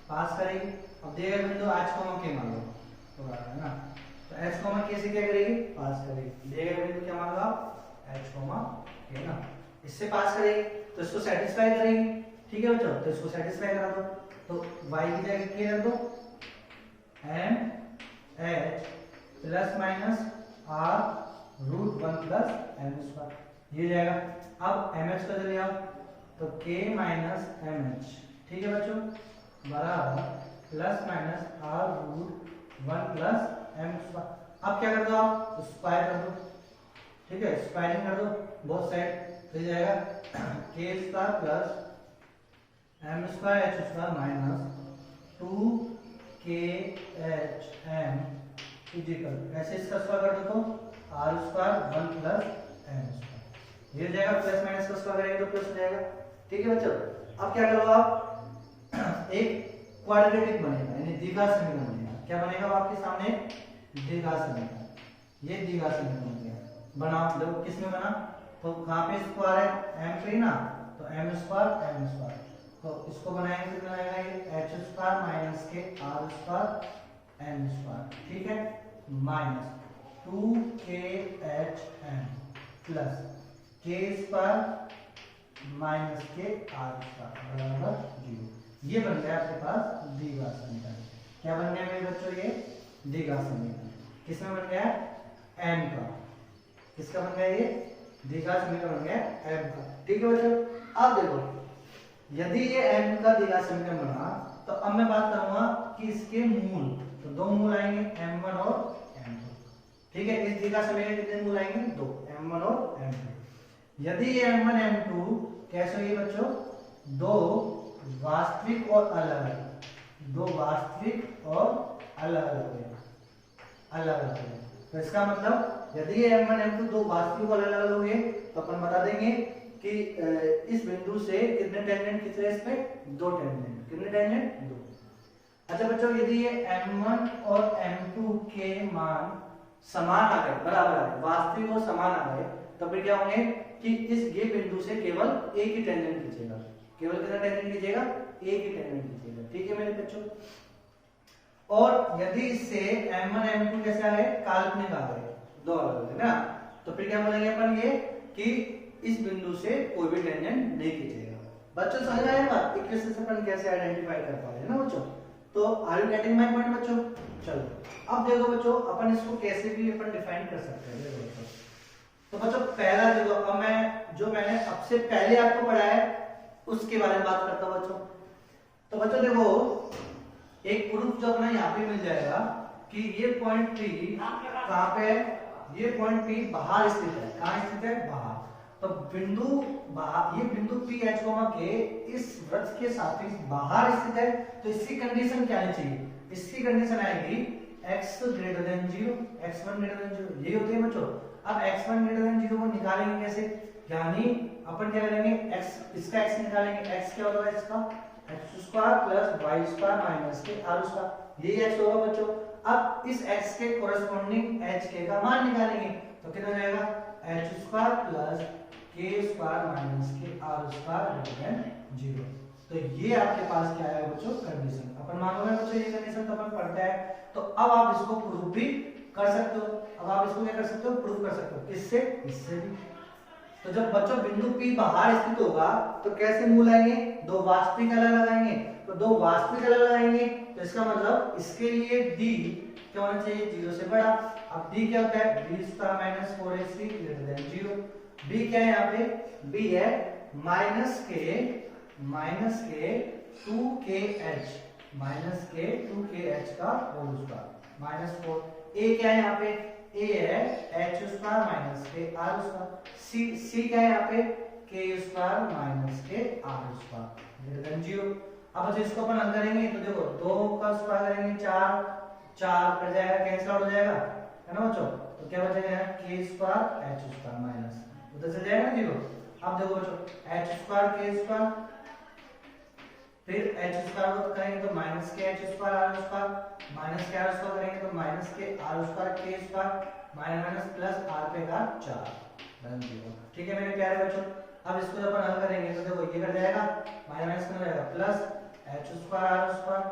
पास करेगी। अब दिए गए बिंदु h, k मान लो तो है ना, तो h, k से क्या करेगी, पास करेगी। दिए गए बिंदु क्या मान लो आप, h, k ना, इससे पास करेगी तो इसको सेटिस्फाई करेगी। ठीक है बच्चों, तो इसको सेटिस्फाई करा दो, तो y की जगह क्या कर दो, m h plus minus r root 1 plus m², ये जाएगा। अब mh का ले आओ, तो k माइनस mh, ठीक है बच्चों, बराबर plus minus r root 1 plus m²। अब क्या कर दो आप, स्क्वायर कर दो, ठीक है, स्क्वायरिंग कर दो बोथ साइड, तो ये जाएगा k² plus m² h² minus 2khm equal, ऐसे इसका स्क्वायर कर दो तो r² 1 प्लस m², ये जाएगा। प्लस माइनस का स्क्वायर करेंगे तो प्लस हो जाएगा। ठीक है बच्चों, अब क्या करो आप, एक क्वाड्रेटिक बनेगा, यानी द्विघात समीकरण बनेगा। क्या बनेगा आपके सामने, द्विघात समीकरण, ये द्विघात समीकरण बन गया। बनाओ, देखो किसमें बना, तो कहां पे स्क्वायर है, m पे ना, तो m², तो इसको बनाएंगे कितना आएगा, ये h² माइनस के r² m², ठीक है, minus 2khm plus k² minus के r² बराबर 0। ये बन गया आपके पास द्विघात समीकरण। क्या बन गया मेरे बच्चों, ये द्विघात समीकरण। किसमें बन गया, m का, किसका बन गया, ये द्विघात समीकरण बन गया m का। ठीक है बच्चों, अब देखो यदि ये m का द्विघात समीकरण बना, तो अब मैं बात करूंगा कि इसके मूल, तो दो मूल आएंगे m1 और m2। ठीक है, इस द्विघात समीकरण कितने मूल आएंगे, दो, m1 और m2। यदि ये m1 m2 कैसे हुए बच्चों, दो वास्तविक और अलग अलग, दो वास्तविक और अलग अलग, तो इसका मतलब यदि ये m1 m2 दो वास्तविक और अलग अलग हुए, तो अपन बता देंगे कि इस बिंदु से कितने टेंजेंट खींच रहे हैं, इस पे दो टेंजेंट, कितने टेंजेंट, दो। अच्छा बच्चों, यदि ये m1 और m2 के मान समान आ गए, बराबर आ गए, वास्तविक और समान आ गए, तो फिर क्या होंगे कि इस ये बिंदु से केवल एक ही टेंजेंट खींचेगा। केवल कितना टेंजेंट खींचेगा, एक ही टेंजेंट खींचेगा। ठीक है मेरे बच्चों, और यदि इससे m1 m2 कैसे आ गए, काल्पनिक आ गए, दो अलग अलग है ना, तो फिर क्या बोलेंगे अपन ये कि इस बिंदु से कोई भी टेंजेंट नहीं खींचेगा। बच्चों समझ में आया बात, इक्वेशन से अपन कैसे आइडेंटिफाई कर पा रहे हैं ना बच्चों। तो are you getting my point बच्चों। चलो अब देखो बच्चों अपन इसको कैसे भी अपन डिफाइन कर सकते हैं। देखो बच्चों, तो बच्चों पहला देखो, अब मैं जो मैंने अब से पहले आपको पढ़ाया है उसके बारे में बात करता हूं बच्चों। तो बच्चों देखो एक प्रूफ जो अपना यहाँ पे मिल जाएगा कि ये पॉइंट P कहाँ पे है, ये पॉइंट P बाहर स्थित है। कहाँ स्थित है, बाहर। तो बिंदु बाहर, ये बिंदु P H के इस वृत्त के सापेक्ष बाहर स्थित है। तो इसकी कंडीशन क्या आनी चाहिए, इसकी कंडीशन आएगी x greater than 0, x1 greater than 0, ये होते हैं बच्चों। अब x1 ग्रेटर देन 0 को निकालेंगे कैसे, यानी अपन क्या करेंगे, x इसका x निकालेंगे। x क्या होगा, इसका x square plus y square minus के r स्क्वायर, ये x होगा बच्चों। अब इस x के कोरेस्पोंडिंग h k का मान निकालेंगे, तो कितना हो जाएगा, h square plus k square minus के r स्क्वायर ग्रेटर देन 0। तो ये आपके पास क्या है बच्चों, कंडीशन। अपन मालूम है बच्चों ये कंडीशन तो अपन पढ़ते हैं। तो अब आप इसको प्रूफ भी कर सकते हो। अब आप इसको क्या कर सकते हो, प्रूफ कर सकते हो। किससे, इससे भी। तो जब बच्चों बिंदु P बाहर स्थित होगा तो कैसे मूल आएंगे, दो वास्तविक अलग लगाएंगे। तो दो वास्तविक अलग लगाएंगे तो इसका मतलब इसके लिए D क्या होना चाहिए, 0 से बड़ा। अब D क्या होता है, b square minus 4ac greater than 0। B क्या है यहाँ पे, B है माइनस के 2kh का होल स्क्वायर माइनस 4। A क्या है यहाँ पे, A है h स्क्वायर माइनस के r स्क्वायर। C क्या है यहाँ पे, k स्क्वायर माइनस के r स्क्वायर ग्रेटर देन 0। अब इसको अपन हल करेंगे तो देखो 2 का स्क्वायर करेंगे 4 कर जाएगा, कैंसिल आउट हो जाएगा, है ना बच्चों। तो क्या बचेगा, k square h square minus, उधर से जाएगा ना 0। अब देखो बच्चों h स्क्वायर k स्क्वायर, फिर h स्क्वायर को करेंगे तो माइनस के h square r square, minus के r स्क्वायर करेंगे तो माइनस के r square k square minus plus r पे का 4 डन 0। ठीक है मेरे प्यारे बच्चों। अब इसको जब अपन हल करेंगे तो देखो ये कर जाएगा, माइनस में हो जाएगा plus h square r square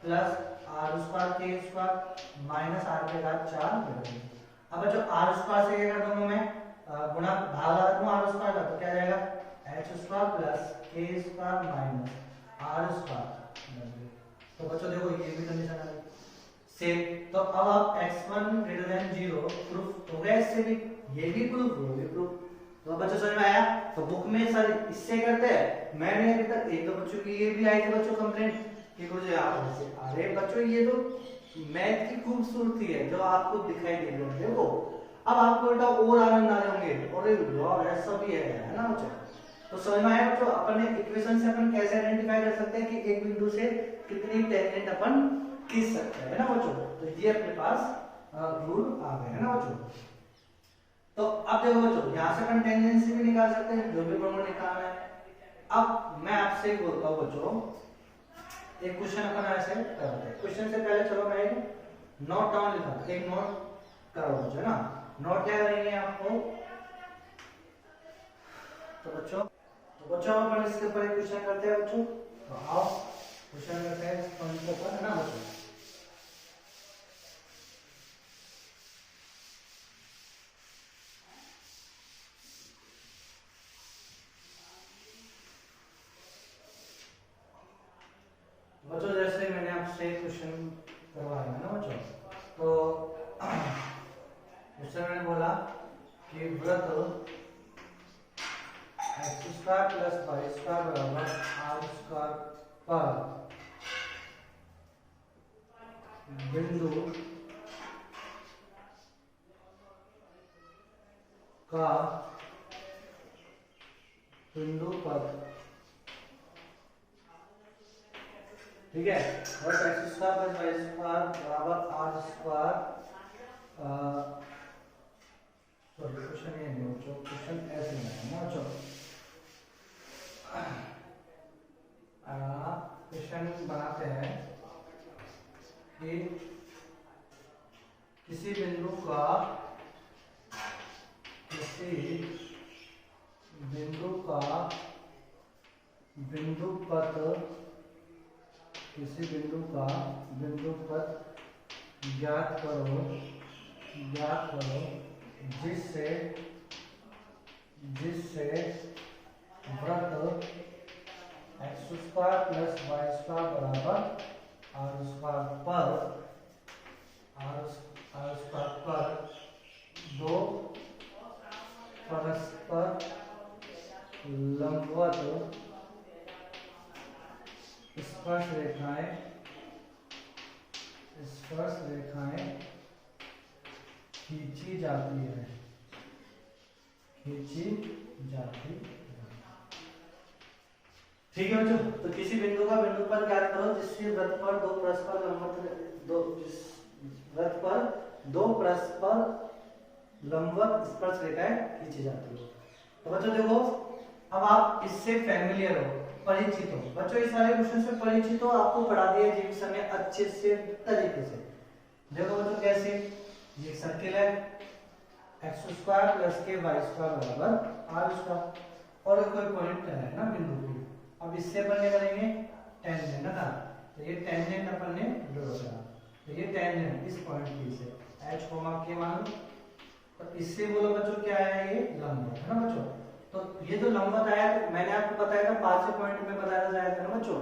plus r square k square minus r पे का 4 डन 0। अब बच्चों r स्क्वायर से क्या कर दूंगा मैं, गुणा भाग लगा दूंगा r स्क्वायर का, तो क्या जाएगा h square plus k square minus r square. तो बच्चों देखो ये भी कंडीशन आ गई सेम। तो अब आप x1 ग्रेटर देन 0 प्रूफ हो गया, इससे भी ये भी प्रूफ, वो भी प्रूफ। तो बच्चों समझ में आया। तो बुक में सर इससे करते हैं, मैंने अभी तक एक दो बच्चों की ये भी आई थी बच्चों कंप्लेंट कि गुरुजी आप ऐसे, अरे बच्चों ये तो मैथ की खूबसूरती है जो आपको दिखाई दे रही है वो। अब आपको बेटा और आनंद आ जाएंगे, अरे वाह ऐसा भी है ना बच्चों। तो समझ में आया बच्चों, अपन ने इक्वेशन से अपन कैसे आइडेंटिफाई कर सकते हैं कि एक बिंदु से कितनी टेंजेंट अपन खींच सकते हैं, है ना बच्चों। तो ये अपने पास रूल आ गए, है ना बच्चों। तो अब देखो बच्चों यहाँ से अपन टेंजेंसी भी निकाल सकते हैं, जो भी प्रमेय निकालना है। अब मैं आपसे एक बोलता हूँ बच्चों, एक क्वेश्चन अपन ऐसे करते हैं। क्वेश्चन से पहले चलो मैं एक नोट डाउन लिखा, एक नोट करो बच्चों, है ना। नोट क्या करेंगे आपको, तो बच्चों अपन इसके ऊपर एक क्वेश्चन करते हैं बच्चों। तो आओ क्वेश्चन करते हैं इस पॉइंट के ऊपर, है ना बच्चों। बच्चों जैसे मैंने आपसे क्वेश्चन करवाया है ना बच्चों, तो क्वेश्चन मैंने बोला कि वृत्त x square plus y square बराबर r स्क्वायर पर बिंदु का बिंदु पद, ठीक है, और x square plus y square बराबर r स्क्वायर, सॉरी क्वेश्चन ये नहीं बच्चों, क्वेश्चन ऐसे नहीं है बच्चों। क्वेश्चन बनाते हैं कि किसी बिंदु का बिंदु पद ज्ञात करो जिससे जिससे वृत्त x² + y² बराबर r² पर दो परस्पर लंबवत स्पर्श रेखाएं खींची जाती है। ठीक है बच्चों, तो किसी बिंदु का बिंदु पर ज्ञात करो जिससे वृत्त पर दो परस्पर लंबवत स्पर्श रेखाएं खींची जाती है। तो बच्चों देखो, अब आप इससे फैमिलियर हो, परिचित हो। बच्चों इस सारे क्वेश्चन से परिचित हो, आपको पढ़ा दिया जीव समय अच्छे से तरीके से। देखो बच्चों कैसे, ये सर्किल है x² + k y² बराबर r², और कोई पॉइंट है ना बिंदु P। अब इससे अपन क्या करेंगे, टेंजेंट ना, तो ये टेंजेंट अपन ने ड्रॉ करा, तो ये टेंजेंट इस पॉइंट P से h, k मान लो, तो इससे बोलो बच्चों क्या है, ये लंबवत है ना बच्चों। तो ये जो लंबवत आया, तो मैंने आपको बताया था 5 पॉइंट में बताया जाएगा ना बच्चों,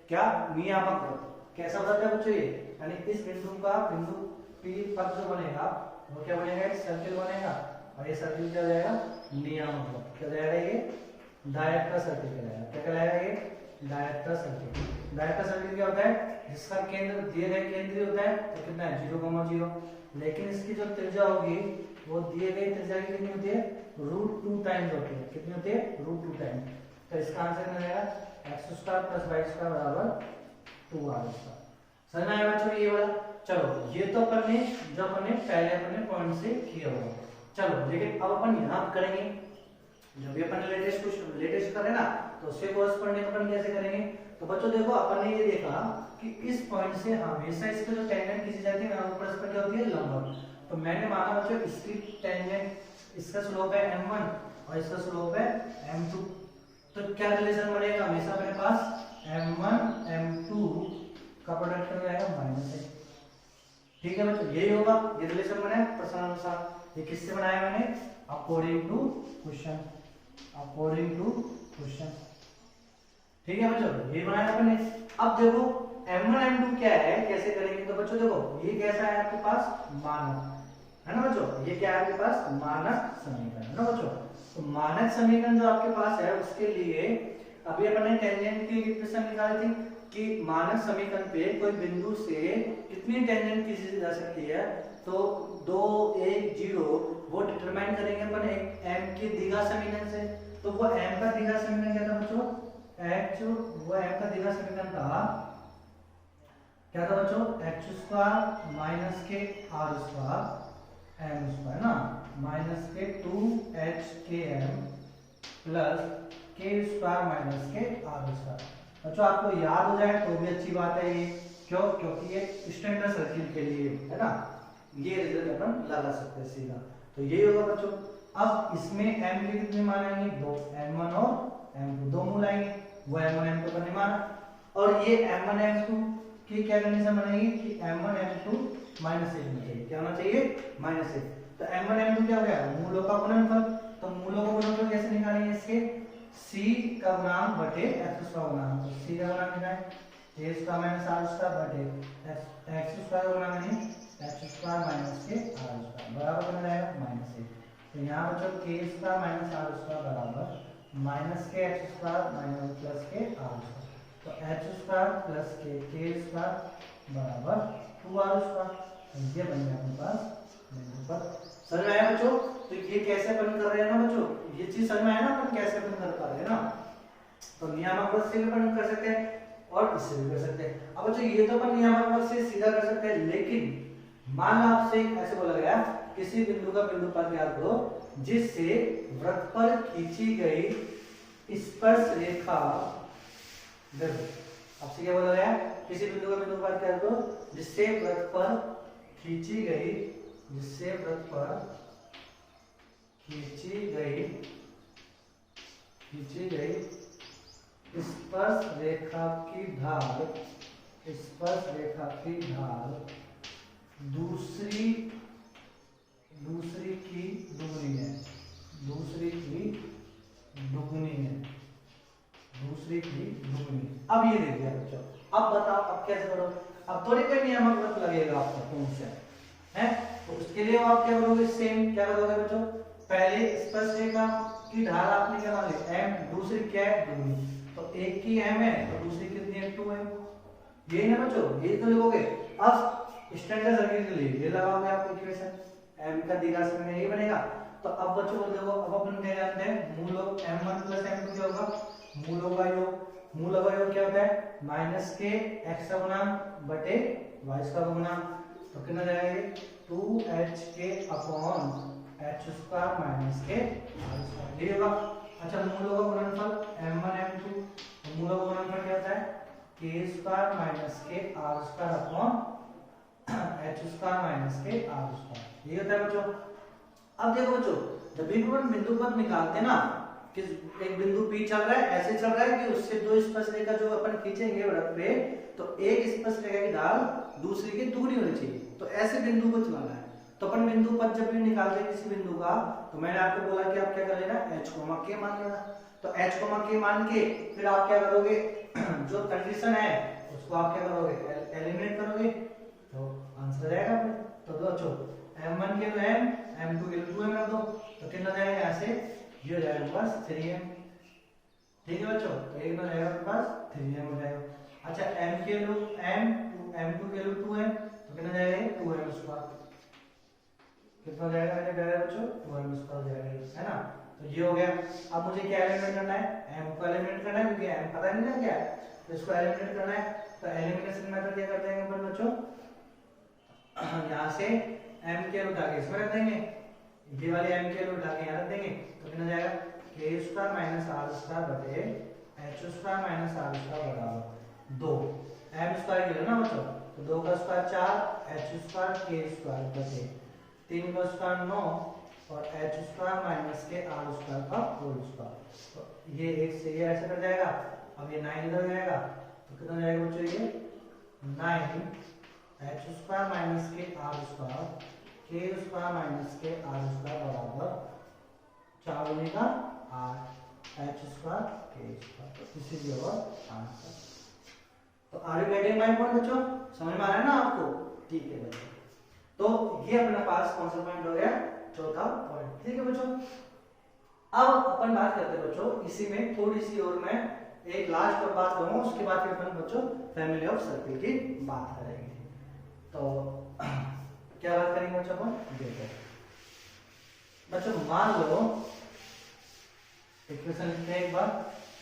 क्या नियामक वृत्त कैसा वृत्त है बच्चों, ये यानी इस बिंदु का बिंदु P पर जो बनेगा वो क्या बनेगा, एक सर्किल बनेगा, और ये सर्किल क्या हो जाएगा, नियामक वृत्त क्या हो जाएगा, ये डायरेक्टर सर्किल कहलाएगा। क्या कहलाएगा, ये डायरेक्टर सर्किल। डायरेक्टर सर्किल क्या होता है, जिसका केंद्र दिए गए केंद्रीय होता है, तो कितना है 0,0, लेकिन इसकी जो त्रिज्या होगी वो दिए गए त्रिज्या की कितनी होती है, √2 टाइम्स होती है। कितनी होती है, √2 टाइम्स। तो इसका आंसर क्या रहेगा, x² + y² बराबर 2r²। समझ में आया बच्चों ये वाला। चलो ये तो अपन ने जो अपन ने पहले अपने पॉइंट से किया हुआ। चलो लेकिन अब अपन यहाँ करेंगे, जब भी अपन लेटेस्ट करें ना, तो उससे कोरस्पॉन्डिंग अपन कैसे करेंगे। तो बच्चों देखो, अपन ने ये देखा कि इस पॉइंट से हमेशा इसकी जो टेंजेंट खींची जाती है ना, परस्पर क्या होती है, लंबवत। तो मैंने माना बच्चों इसकी टेंजेंट, इसका स्लोप है m1 और इसका स्लोप है m2, तो क्या रिलेशन बनेगा, हमेशा अपने पास m1 m2 का प्रोडक्ट हो जाएगा -1। ठीक है बच्चों, यही होगा, ये रिलेशन बना है प्रश्नानुसार। ये किससे बनाया मैंने, अकॉर्डिंग टू क्वेश्चन। ठीक है बच्चों, ये बनाया अपन ने। अब देखो m1 m2 क्या है, कैसे करेंगे। तो बच्चों देखो, ये कैसा है आपके पास, मानक है ना बच्चों, ये क्या है आपके पास, मानक समीकरण है ना बच्चों। तो मानक समीकरण जो आपके पास है, उसके लिए अभी अपन ने टेंजेंट की इक्वेशन निकाली थी कि मानक समीकरण पे कोई बिंदु से कितनी टेंजेंट खींची जा सकती है, तो 2, 1, 0 वो डिटरमाइन करेंगे अपन एक m के द्विघात समीकरण से। तो वो m का द्विघात समीकरण क्या था बच्चों, h, वो m का द्विघात समीकरण था क्या था बच्चों, h² - k r² m² ना, -k 2hkm + k² - k r²। बच्चों आपको याद हो जाए तो भी अच्छी बात है ये, क्यों, क्योंकि ये स्टैंडर्ड सर्किल के लिए है ना, ये रिजल्ट अपन लगा सकते हैं सीधा। तो यही होगा बच्चों। अब इसमें m के कितने मान आएंगे, 2, m1 और m2 दो मूल आएंगे, वो m1 m2 पर नहीं माना। और ये m1 m2 की क्या कंडीशन बनेगी कि m1 m2 -1 होना चाहिए। क्या होना चाहिए, -1। तो m1 m2 क्या हो गया, मूलों का गुणनफल। तो मूलों का गुणनफल कैसे निकालेंगे, इसके c का गुणांक बटे x² का गुणांक। तो c का गुणांक क्या है, a² - r² बटे x² का गुणांक नहीं, x² - k r² बराबर बन जाएगा -1। तो यहाँ बच्चों k² - r² बराबर -k x² - k r²। तो h² + k² बराबर 2r²। ये बन गया अपने पास बिंदु पर। समझ में आया बच्चों। तो ये कैसे अपन कर रहे हैं ना बच्चों, ये चीज समझ में आया ना अपन कैसे अपन कर पा रहे हैं ना। तो नियामक वृत्त से भी अपन कर सकते हैं और इससे भी कर सकते हैं। अब बच्चों ये तो अपन नियामक वृत्त से सीधा कर सकते हैं, लेकिन मान लो आपसे ऐसे बोला गया किसी बिंदु का बिंदु पर ज्ञात करो जिससे वृत्त पर खींची गई स्पर्श रेखा, देखो आपसे क्या बोला गया, किसी बिंदु का बिंदु पर ज्ञात करो जिससे वृत्त पर खींची गई स्पर्श रेखा की ढाल दूसरी की दूरी है। दूसरी की दुगनी है, दूसरी की दुगनी। अब ये दे दिया बच्चों, अब बताओ अब कैसे करोगे? अब थोड़ी कोई नियामक लगेगा आपको कौन सा है, तो उसके लिए आप क्या करोगे? सेम क्या करोगे बच्चों? पहले स्पर्शरेखा की ढाल आपने क्या मान ली m, दूसरी क्या है दुगनी, तो एक की m है तो दूसरी कितनी है 2m, ये ना बच्चों, ये तो लिखोगे। अब स्टैंडर्ड सर्किल के लिए ये लगाओगे आप इक्वेशन, m का दीर्घ समीकरण ये बनेगा। तो अब बच्चों देखो, अब अपन क्या जानते हैं, मूल योग m1 + m2 क्या होगा? मूलों का योग। मूलों का योग क्या होता है? -k x का गुणांक बटे y का गुणांक, तो कितना जाएगा ये 2hk upon h square minus k r square, ये होगा। अच्छा, मूलों का गुणनफल m1 m2, तो मूलों का गुणनफल क्या होता है? k square minus k r square upon h square minus k r square, ये होता है बच्चों। अब देखो बच्चों, जब भी अपन बिंदु पद निकालते हैं ना, कि एक बिंदु P चल रहा है, ऐसे चल रहा है कि उससे दो स्पर्शरेखा जो अपन खींचेंगे वृत्त पे, तो एक स्पर्शरेखा की ढाल दूसरी की दुगनी होनी चाहिए, तो ऐसे बिंदु को चलाना है। तो अपन बिंदु पद जब भी निकालते हैं किसी बिंदु का, तो मैंने आपको बोला कि आप क्या कर लेना, h, k मान लेना। तो h, k मान के फिर आप क्या करोगे, जो कंडीशन है उसको आप क्या करोगे, एलिमिनेट करोगे, तो आंसर आएगा। तो बच्चों m1 के लिए m, m2 के लिए 2m रख दो, तो कितना जाएगा यहाँ से, ये हो जाएगा पास 3m, ठीक है बच्चों, तो एक बार जाएगा पास 3m हो जाएगा। अच्छा, m के लिए m, m2 के लिए 2m, तो कितना जाएगा 2m स्क्वायर, कितना जाएगा मैंने कहा बच्चों 2m स्क्वायर जाएगा, है ना। तो ये हो गया। अब मुझे क्या एलिमिनेट करना है, m को एलिमिनेट करना है, क्योंकि m पता नहीं ना क्या है, तो इसको एलिमिनेट करना है। तो एलिमिनेशन मेथड क्या करते हैं अपन बच्चों, यहाँ से m के उठा के इसमें रख देंगे, ये वाले m के उठा के यहाँ रख देंगे, तो कितना जाएगा k square minus r square बटे h square minus r square बराबर 2, m स्क्वायर के लिए ना बच्चों, तो 2 का square 4, h square k square बटे 3 का स्क्वायर 9 और h स्क्वायर माइनस के r स्क्वायर का होल स्क्वायर, तो ये एक से ये ऐसे कट जाएगा। अब ये 9 इधर जाएगा, तो कितना जाएगा बच्चों, ये 9 h स्क्वायर माइनस के r square k square minus के r स्क्वायर बराबर 4 गुने का 8 h स्क्वायर k स्क्वायर, तो दिस इज योर आंसर। तो are you getting my point बच्चों, समझ में आ रहा है ना आपको? ठीक है बच्चों, तो ये अपना पास कौन सा पॉइंट हो गया, चौथा पॉइंट, ठीक है बच्चों। अब अपन बात करते हैं बच्चों, इसी में थोड़ी सी और मैं एक लास्ट और बात करूंगा, उसके बाद फिर अपन बच्चों फैमिली ऑफ सर्किल की बात करेंगे। तो क्या बात करेंगे बच्चों अपन, देखो बच्चों, मान लो इक्वेशन लिखते हैं एक बार,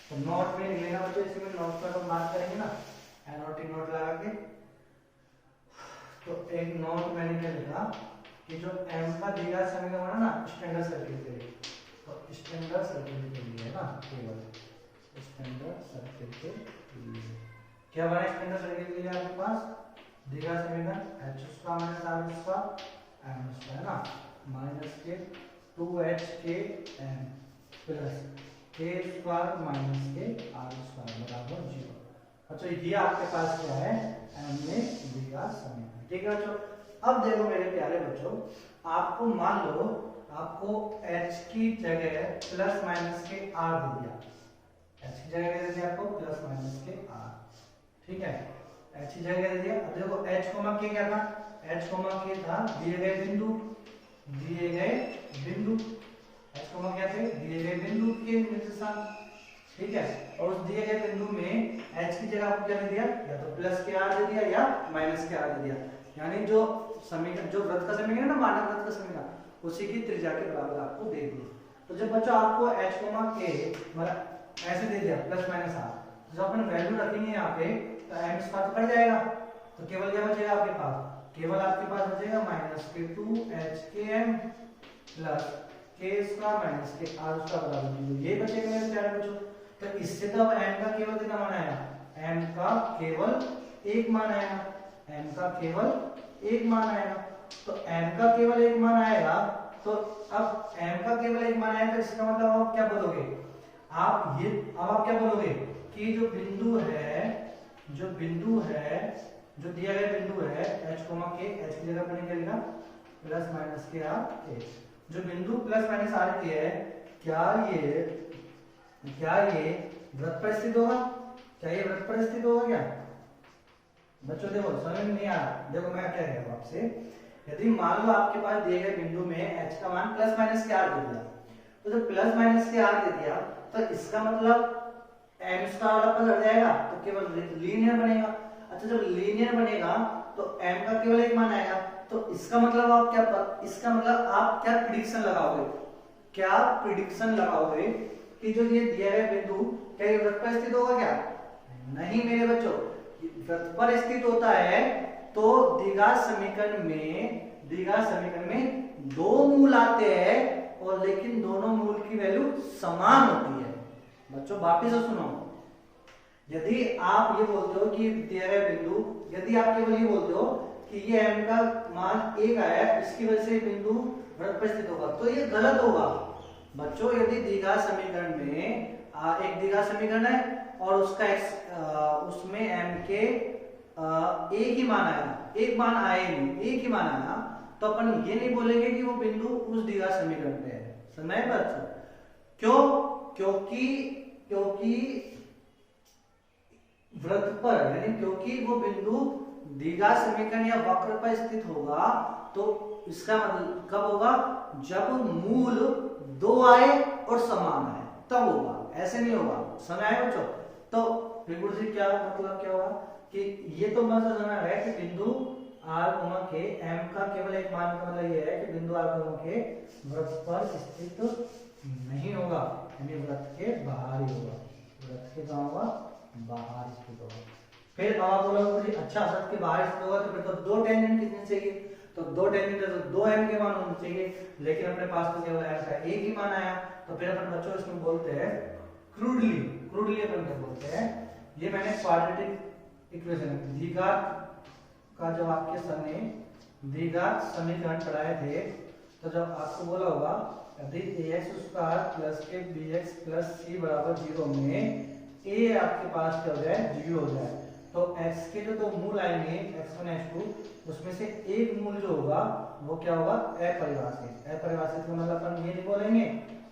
तो नोट में लिख लेना बच्चों, इसी में नोट पर हम बात करेंगे ना, एनोटेट नोट लगा के। तो एक नोट मैंने क्या लिखा कि जो m का दीर्घ समीकरण है ना स्टैंडर्ड सर्किल के लिए, तो स्टैंडर्ड सर्किल के लिए है ना, केवल स्टैंडर्ड सर्किल के लिए क्या बना, स्टैंडर्ड सर्किल के लिए आपके पास दीर्घ समीकरण h square minus r square m square ना, माइनस के 2hk m plus k square minus के r स्क्वायर बराबर 0। अच्छा, ये आपके पास क्या है, m में दीर्घ समीकरण, ठीक है बच्चों। अब देखो मेरे प्यारे बच्चों, आपको मान लो आपको h की जगह प्लस माइनस के r दे दिया, h की जगह दे दिया आपको प्लस माइनस के r, ठीक है, h की जगह दे दिया। अब देखो h कोमा k क्या था, h कोमा k था दिए गए बिंदु, दिए गए बिंदु, h कोमा क्या थे, दिए गए बिंदु के निर्देशांक, ठीक है। और उस दिए गए बिंदु में h की जगह आपको क्या दे दिया, या तो प्लस के r दे दिया या माइनस के r दे दिया, यानी जो समीकरण, जो वृत्त का समीकरण है ना, मानक वृत्त का समीकरण, उसी की त्रिज्या के बराबर आपको दे दिया। तो जब बच्चों आपको h k मतलब ऐसे दे दिया प्लस माइनस r, जब अपन वैल्यू रखेंगे यहाँ पे तो m स्क्वायर कट जाएगा, तो केवल क्या बचेगा आपके पास, केवल आपके पास बचेगा माइनस के 2hkm plus k square minus के r स्क्वायर बराबर 0, ये बचेगा मेरे प्यारे बच्चों। तो इससे तो अब m का केवल कितना मान आया, m का केवल एक मान आएगा, m का केवल एक मान आएगा। तो m का केवल एक मान आएगा, तो अब m का केवल एक मान आएगा, तो इसका मतलब आप क्या बोलोगे, आप ये अब आप क्या बोलोगे कि जो बिंदु है, जो बिंदु है, जो दिया गया बिंदु है h k, h की जगह पर क्या लिखा प्लस माइनस के r, जो बिंदु प्लस माइनस आर की है, क्या ये वृत्त पर स्थित होगा? क्या ये वृत्त पर स्थित होगा क्या बच्चों? देखो समझ में नहीं आ रहा, देखो मैं क्या कह रहा हूं आपसे, यदि मान लो आपके पास दिए गए बिंदु में h का मान प्लस माइनस के आर दे दिया, तो जब प्लस माइनस के आर दे दिया तो इसका मतलब m स्क्वायर वाला पद हट जाएगा, तो केवल लीनियर बनेगा। अच्छा जब लीनियर बनेगा तो m का केवल एक मान आएगा, तो इसका मतलब आप क्या प्रिडिक्शन लगाओगे? क्या प्रिडिक्शन लगाओगे कि जो ये दिया गया बिंदु क्या ये वृत्त पर स्थित होगा क्या? नहीं मेरे बच्चों, वृत्त पर स्थित होता है तो द्विघात समीकरण में दो मूल आते हैं और लेकिन दोनों मूल की वैल्यू समान होती है। बच्चों वापिस से सुनो, यदि आप ये बोलते हो कि दिया गया बिंदु, यदि आप केवल ये बोलते हो कि ये m का मान 1 आया है, इसकी वजह से बिंदु वृत्त पर स्थित होगा, तो ये गलत होगा। बच्चों यदि द्विघात समीकरण में एक द्विघात समीकरण है और उसका उसमें m के एक ही मान आया, एक मान आए नहीं, एक ही मान आया, तो अपन ये नहीं बोलेंगे कि वो बिंदु उस द्विघात समीकरण पे है। समझ में बच्चों? क्यों? क्योंकि वृत्त पर यानी क्योंकि वो बिंदु द्विघात समीकरण या वक्र पर स्थित होगा, तो इसका मतलब कब होगा? जब मूल दो आए और समान आए तब होगा, ऐसे नहीं होगा। समझ आए बच्चों? तो बिल्कुल जी क्या मतलब क्या होगा कि ये तो मतलब समझ है कि बिंदु r के m का केवल एक मान का मतलब ये है कि बिंदु r के वृत्त पर स्थित नहीं होगा, यानी वृत्त के बाहर ही होगा, वृत्त के कहां होगा? बाहर स्थित होगा। फिर अब आप बोलोगे अच्छा वृत्त के बाहर स्थित होगा तो फिर तो दो टेंजेंट कितने चाहिए? तो दो टेंजेंट है तो दो m के मान होने चाहिए, लेकिन अपने पास तो केवल m का एक ही मान आया, तो फिर अपन बच्चों इसमें बोलते हैं क्रूडली अपन क्या बोलते हैं, ये मैंने क्वाड्रेटिक इक्वेशन द्विघात का जब आपके सर ने द्विघात समीकरण पढ़ाए थे, तो जब आपको बोला होगा यदि ax स्क्वायर प्लस के bx प्लस c बराबर 0 में a आपके पास क्या हो जाए? 0 हो जाए, तो x के जो दो मूल आएंगे x1 x2, उसमें से एक मूल जो होगा वो क्या होगा? अपरिभाषित। अपरिभाषित का मतलब अपन ये नहीं बोलेंगे,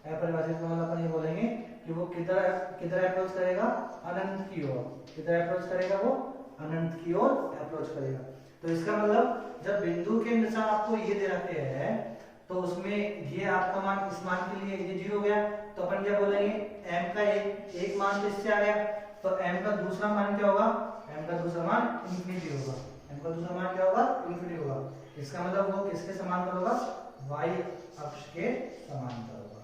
अपरिभाषित का मतलब अपन ये बोलेंगे कि वो किधर अप्रोच करेगा? अनंत की ओर। किधर अप्रोच करेगा? वो अनंत की ओर अप्रोच करेगा। तो इसका मतलब जब बिंदु के निशान आपको ये दे रखे हैं तो उसमें ये आपका मान, इस मान के लिए ये 0 हो गया, तो अपन क्या बोलेंगे? m का एक मान तो इससे आ गया, तो m का दूसरा मान क्या होगा? m का दूसरा मान इंफिनिटी होगा। m का दूसरा मान क्या होगा? इंफिनिटी होगा। इसका मतलब वो किसके समांतर होगा? y अक्ष के समांतर होगा,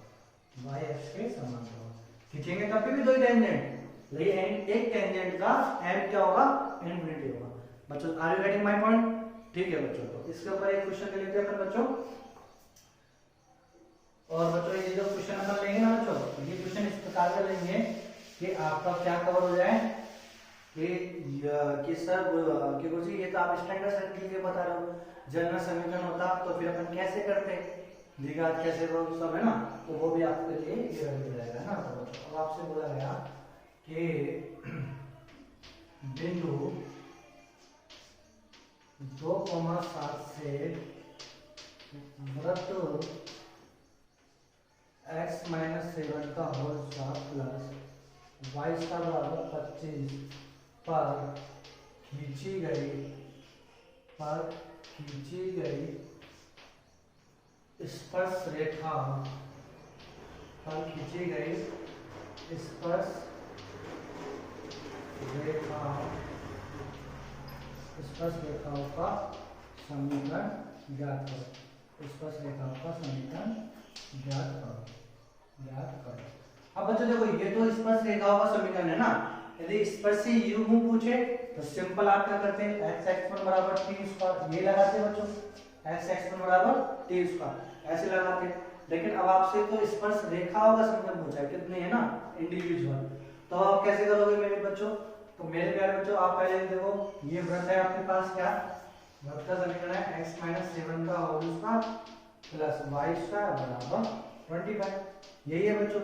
y अक्ष के समांतर होगा। खींचेंगे तब भी दो टेंजेंट, लेकिन एक टेंजेंट का m क्या होगा? इंफिनिटी होगा। बच्चों are you getting my point? ठीक है बच्चों, तो इसके ऊपर एक क्वेश्चन ले लेते हैं अपन बच्चों। और बच्चों ये जो क्वेश्चन अपन लेंगे ना बच्चों, ये क्वेश्चन इस प्रकार से लेंगे कि आपका क्या कवर हो जाए कि सर कि गुरुजी ये तो आप स्टैंडर्ड सर्किल के बता रहे हो, जनरल समीकरण होता तो फिर अपन कैसे करते, द्विघात कैसे वो सब है ना, तो वो भी आपके लिए ये हो जाएगा ना। तो अब आपसे बोला गया कि बिंदु 2,7 से वृत्त x माइनस 7 का whole square plus y square बराबर 25 पर खींची गई स्पर्श रेखा स्पर्श रेखाओं का समीकरण ज्ञात करो। अब बच्चों देखो ये तो स्पर्श रेखाओं का समीकरण है ना, यदि स्पर्श से युग्म पूछे तो सिंपल आप क्या करते हैं? x(1) बराबर t स्क्वायर ये लगाते हैं बच्चों, x(1) बराबर t स्क्वायर ऐसे लगाते हैं। लेकिन अब आपसे तो स्पर्श रेखाओं का समीकरण पूछा है, कितने है ना? इंडिविजुअल। तो आप कैसे करोगे मेरे बच्चों? तो मेरे प्यारे बच्चों आप पहले देखो ये वृत्त है आपके पास, क्या वृत्त का समीकरण है x माइनस 7 का whole square plus y square बराबर 25, यही है बच्चों।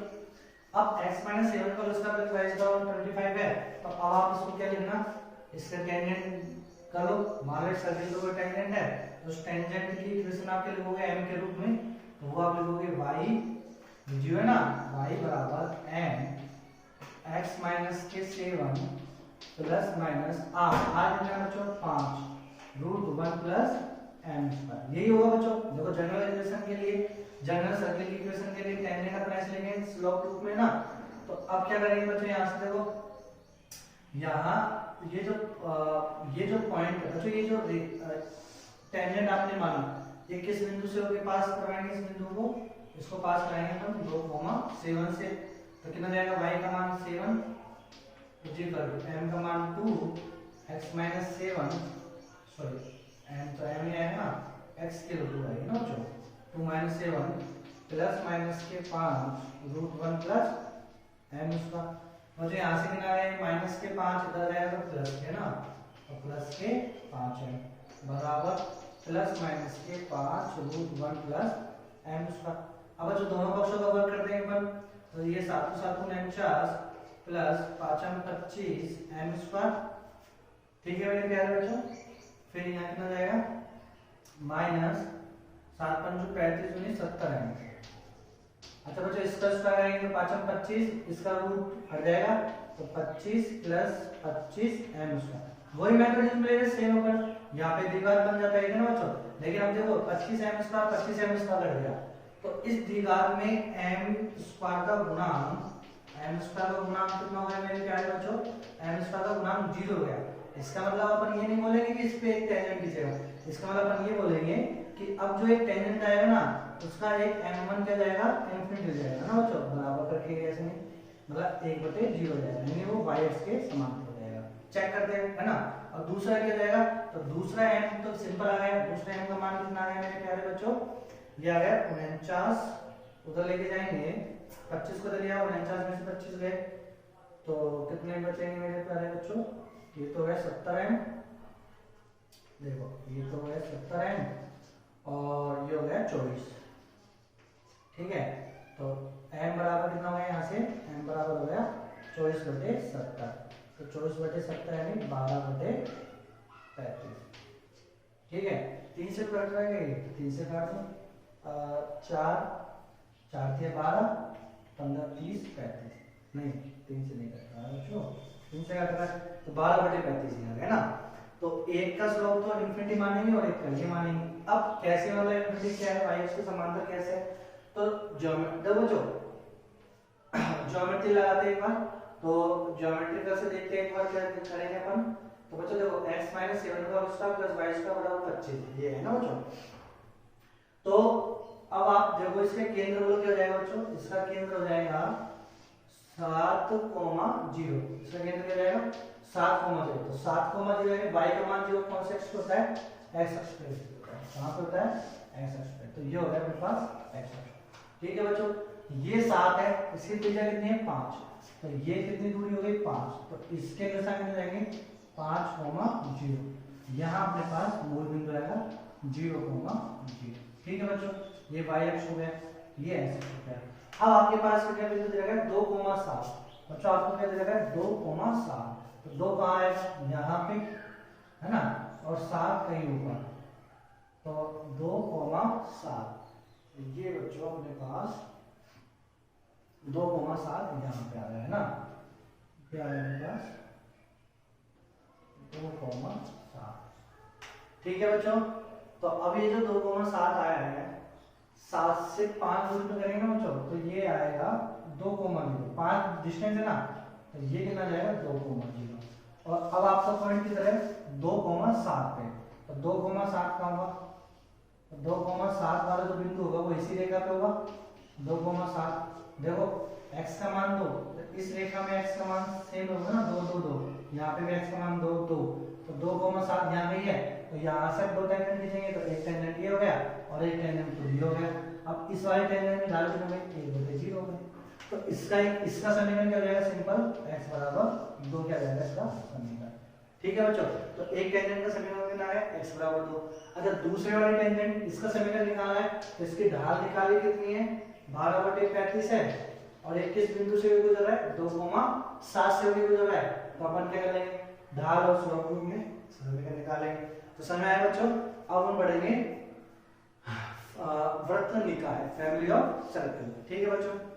अब x माइनस 7 का whole square plus y square बराबर 25 है, तो अब आप इसको क्या लिखना? इसका टेंजेंट करो, मान लो सर्किल का कोई टेंजेंट है तो उस टेंजेंट की इक्वेशन आप क्या लिखोगे? m के रूप में तो वो आप लिखोगे y जो है ना y बराबर m x माइनस के 7 प्लस माइनस r कितना बच्चों 5 रूट 1 प्लस m स्क्वायर। यही होगा बच्चों। देखो जनरल इक्वेशन के लिए, जनरल सर्किल की इक्वेशन के लिए टेंजेंट अपना ऐसे लेंगे स्लोप रूप में ना। तो अब क्या करेंगे बच्चों, यहाँ से देखो यहाँ ये जो पॉइंट है बच्चों, ये जो टेंजेंट आपने माना ये किस बिंदु से होके पास करवाएंगे, इस बिंदु को इसको पास कराएंगे हम 2,7 से। तो कितना जाएगा y का मान 7 जी कर m का मान 2 x माइनस 7 सॉरी m तो m ही है ना x के रूट 2 आएगी ना जो 2 माइनस 7 प्लस माइनस के 5 रूट 1 प्लस m उसका मुझे यहाँ से कितना है माइनस के 5 इधर जाएगा तो प्लस के ना, तो प्लस के 5 है बराबर प्लस माइनस के 5 रूट 1 प्लस m उसका। अब जो दोनों पक्षों का वर्ग कर देंगे अपन, तो ये 7 7 49 प्लस 5 25 m स्क्वायर। ठीक है मेरे प्यारे बच्चों। फिर यहाँ कितना जाएगा माइनस 7 5 35 19 70 है। अच्छा बच्चों इसका स्क्वायर आएगा तो 5 25 इसका रूट हट जाएगा तो 25 प्लस 25 m स्क्वायर। वही मेथड यूज में सेम होकर यहाँ पे द्विघात बन जाता है ना बच्चों। लेकिन अब देखो 25 m स्क्वायर 25 m स्क्वायर लग गया, तो इस द्विघात में m स्क्वायर का गुणांक कितना हो गया मेरे प्यारे बच्चों, m स्क्वायर का गुणांक 0 हो गया। इसका मतलब अपन ये नहीं बोलेंगे कि इस पे एक टेंजेंट खींचेगा, इसका मतलब अपन ये बोलेंगे कि अब जो एक टेंजेंट आएगा ना उसका एक m1 क्या जाएगा इंफिनिटी हो जाएगा ना बच्चों, बराबर करके ऐसे नहीं मतलब 1/0 हो जाएगा, यानी वो y के समान हो जाएगा। चेक करते हैं है ना। और दूसरा क्या जाएगा, तो दूसरा m तो सिंपल आ गया, दूसरा m का मान कितना आ गया मेरे प्यारे बच्चों, ये आ गया 49, उधर लेके जाएंगे 25 को लिया 49 में से 25 गए तो कितने बचेंगे मेरे प्यारे बच्चों, ये तो है 70 m, देखो ये तो है 70 m और ये हो गया 24। ठीक है, तो m बराबर कितना हो गया यहाँ से, m बराबर हो गया 24/70, तो 24/70 यानी 12/35। ठीक है, 3 से कट जाएगा, 3 से काट दो 4 4 × 12 15 30 35, नहीं 3 से नहीं कट रहा है बच्चों, 3 से कट रहा है तो 12/35 आ गया ना। तो एक का स्लोप तो इनफिनिटी मानेंगे और एक का ये मानेंगे। अब कैसे वाला इनफिनिटी क्या है, y उसके समांतर कैसे है, तो ज्योमेट्री लगाते हैं एक बार, तो ज्योमेट्रिकल से देखते हैं एक बार क्या करेंगे अपन। तो बच्चों देखो x माइनस 7 का स्क्वायर प्लस y स्क्वायर बराबर 25, ये है ना बच्चों। तो अब आप देखो इसका केंद्र बोलो क्या हो जाएगा बच्चों, इसका केंद्र हो जाएगा 7,0, इसका केंद्र क्या जाएगा 7,0, तो 7,0 यानी y का मान 0 कौन सा एक्स होता है, x अक्ष पे होता है, कहां पे होता है x अक्ष पे, तो ये हो गया मेरे पास x अक्ष। ठीक है बच्चों, ये 7 है, इसकी त्रिज्या कितनी है 5, तो ये कितनी दूरी हो गई 5, तो इसके दशा में जाएंगे 5,0, यहाँ अपने पास मूल बिंदु आएगा 0,0। ठीक है बच्चों, ये y अक्ष हो गया, ये x अक्ष हो गया। अब आपके पास क्या बिंदु दिया गया 2,7, बच्चों आपको क्या दिया गया 2,7, तो 2 कहाँ है यहाँ पे है ना, और 7 कहीं ऊपर, तो 2,7, ये बच्चों अपने पास 2,7 यहाँ पे आ रहा है ना, क्या है मेरे पास 2,7। ठीक है बच्चों, तो अब ये जो 2,7 आया है 7 से 5 दूरी पे करेंगे ना बच्चों, तो ये आएगा 2,0, 5 डिस्टेंस है ना, तो ये कितना जाएगा 2,0। और अब आपका पॉइंट किधर है 2,7 पे, तो 2,7 का होगा, तो 2,7 वाला जो बिंदु होगा वो इसी रेखा पे होगा 2,7। देखो x का मान 2, तो इस रेखा में x का मान सेम होगा ना 2 2 2, यहाँ पे भी x का मान 2 2, तो 2,7 यहाँ पे है, तो यहाँ से 2 टेंजेंट खींचेंगे तो एक टेंजेंट ये हो गया और एक टेंजेंट तो ये हो गया। अब इस वाले टेंजेंट में डाल देंगे 1/0 हो गया, तो इसका समीकरण क्या हो जाएगा सिंपल, x बराबर 2 क्या जाएगा इसका समीकरण। ठीक है बच्चों, तो एक टेंजेंट का समीकरण कितना है x बराबर 2। अच्छा दूसरे वाले टेंजेंट इसका समीकरण निकालना है, तो इसकी ढाल निकाली कितनी है 12/35 है, और एक किस बिंदु से गुजर रहा है 2,7 से गुजर रहा है, तो अपन क्या करेंगे ढाल और स्लोप रूप में समीकरण निकालेंगे। तो समय आया बच्चों, अब हम बढ़ेंगे वृत्तनिका है, फैमिली ऑफ सर्कल। ठीक है बच्चों।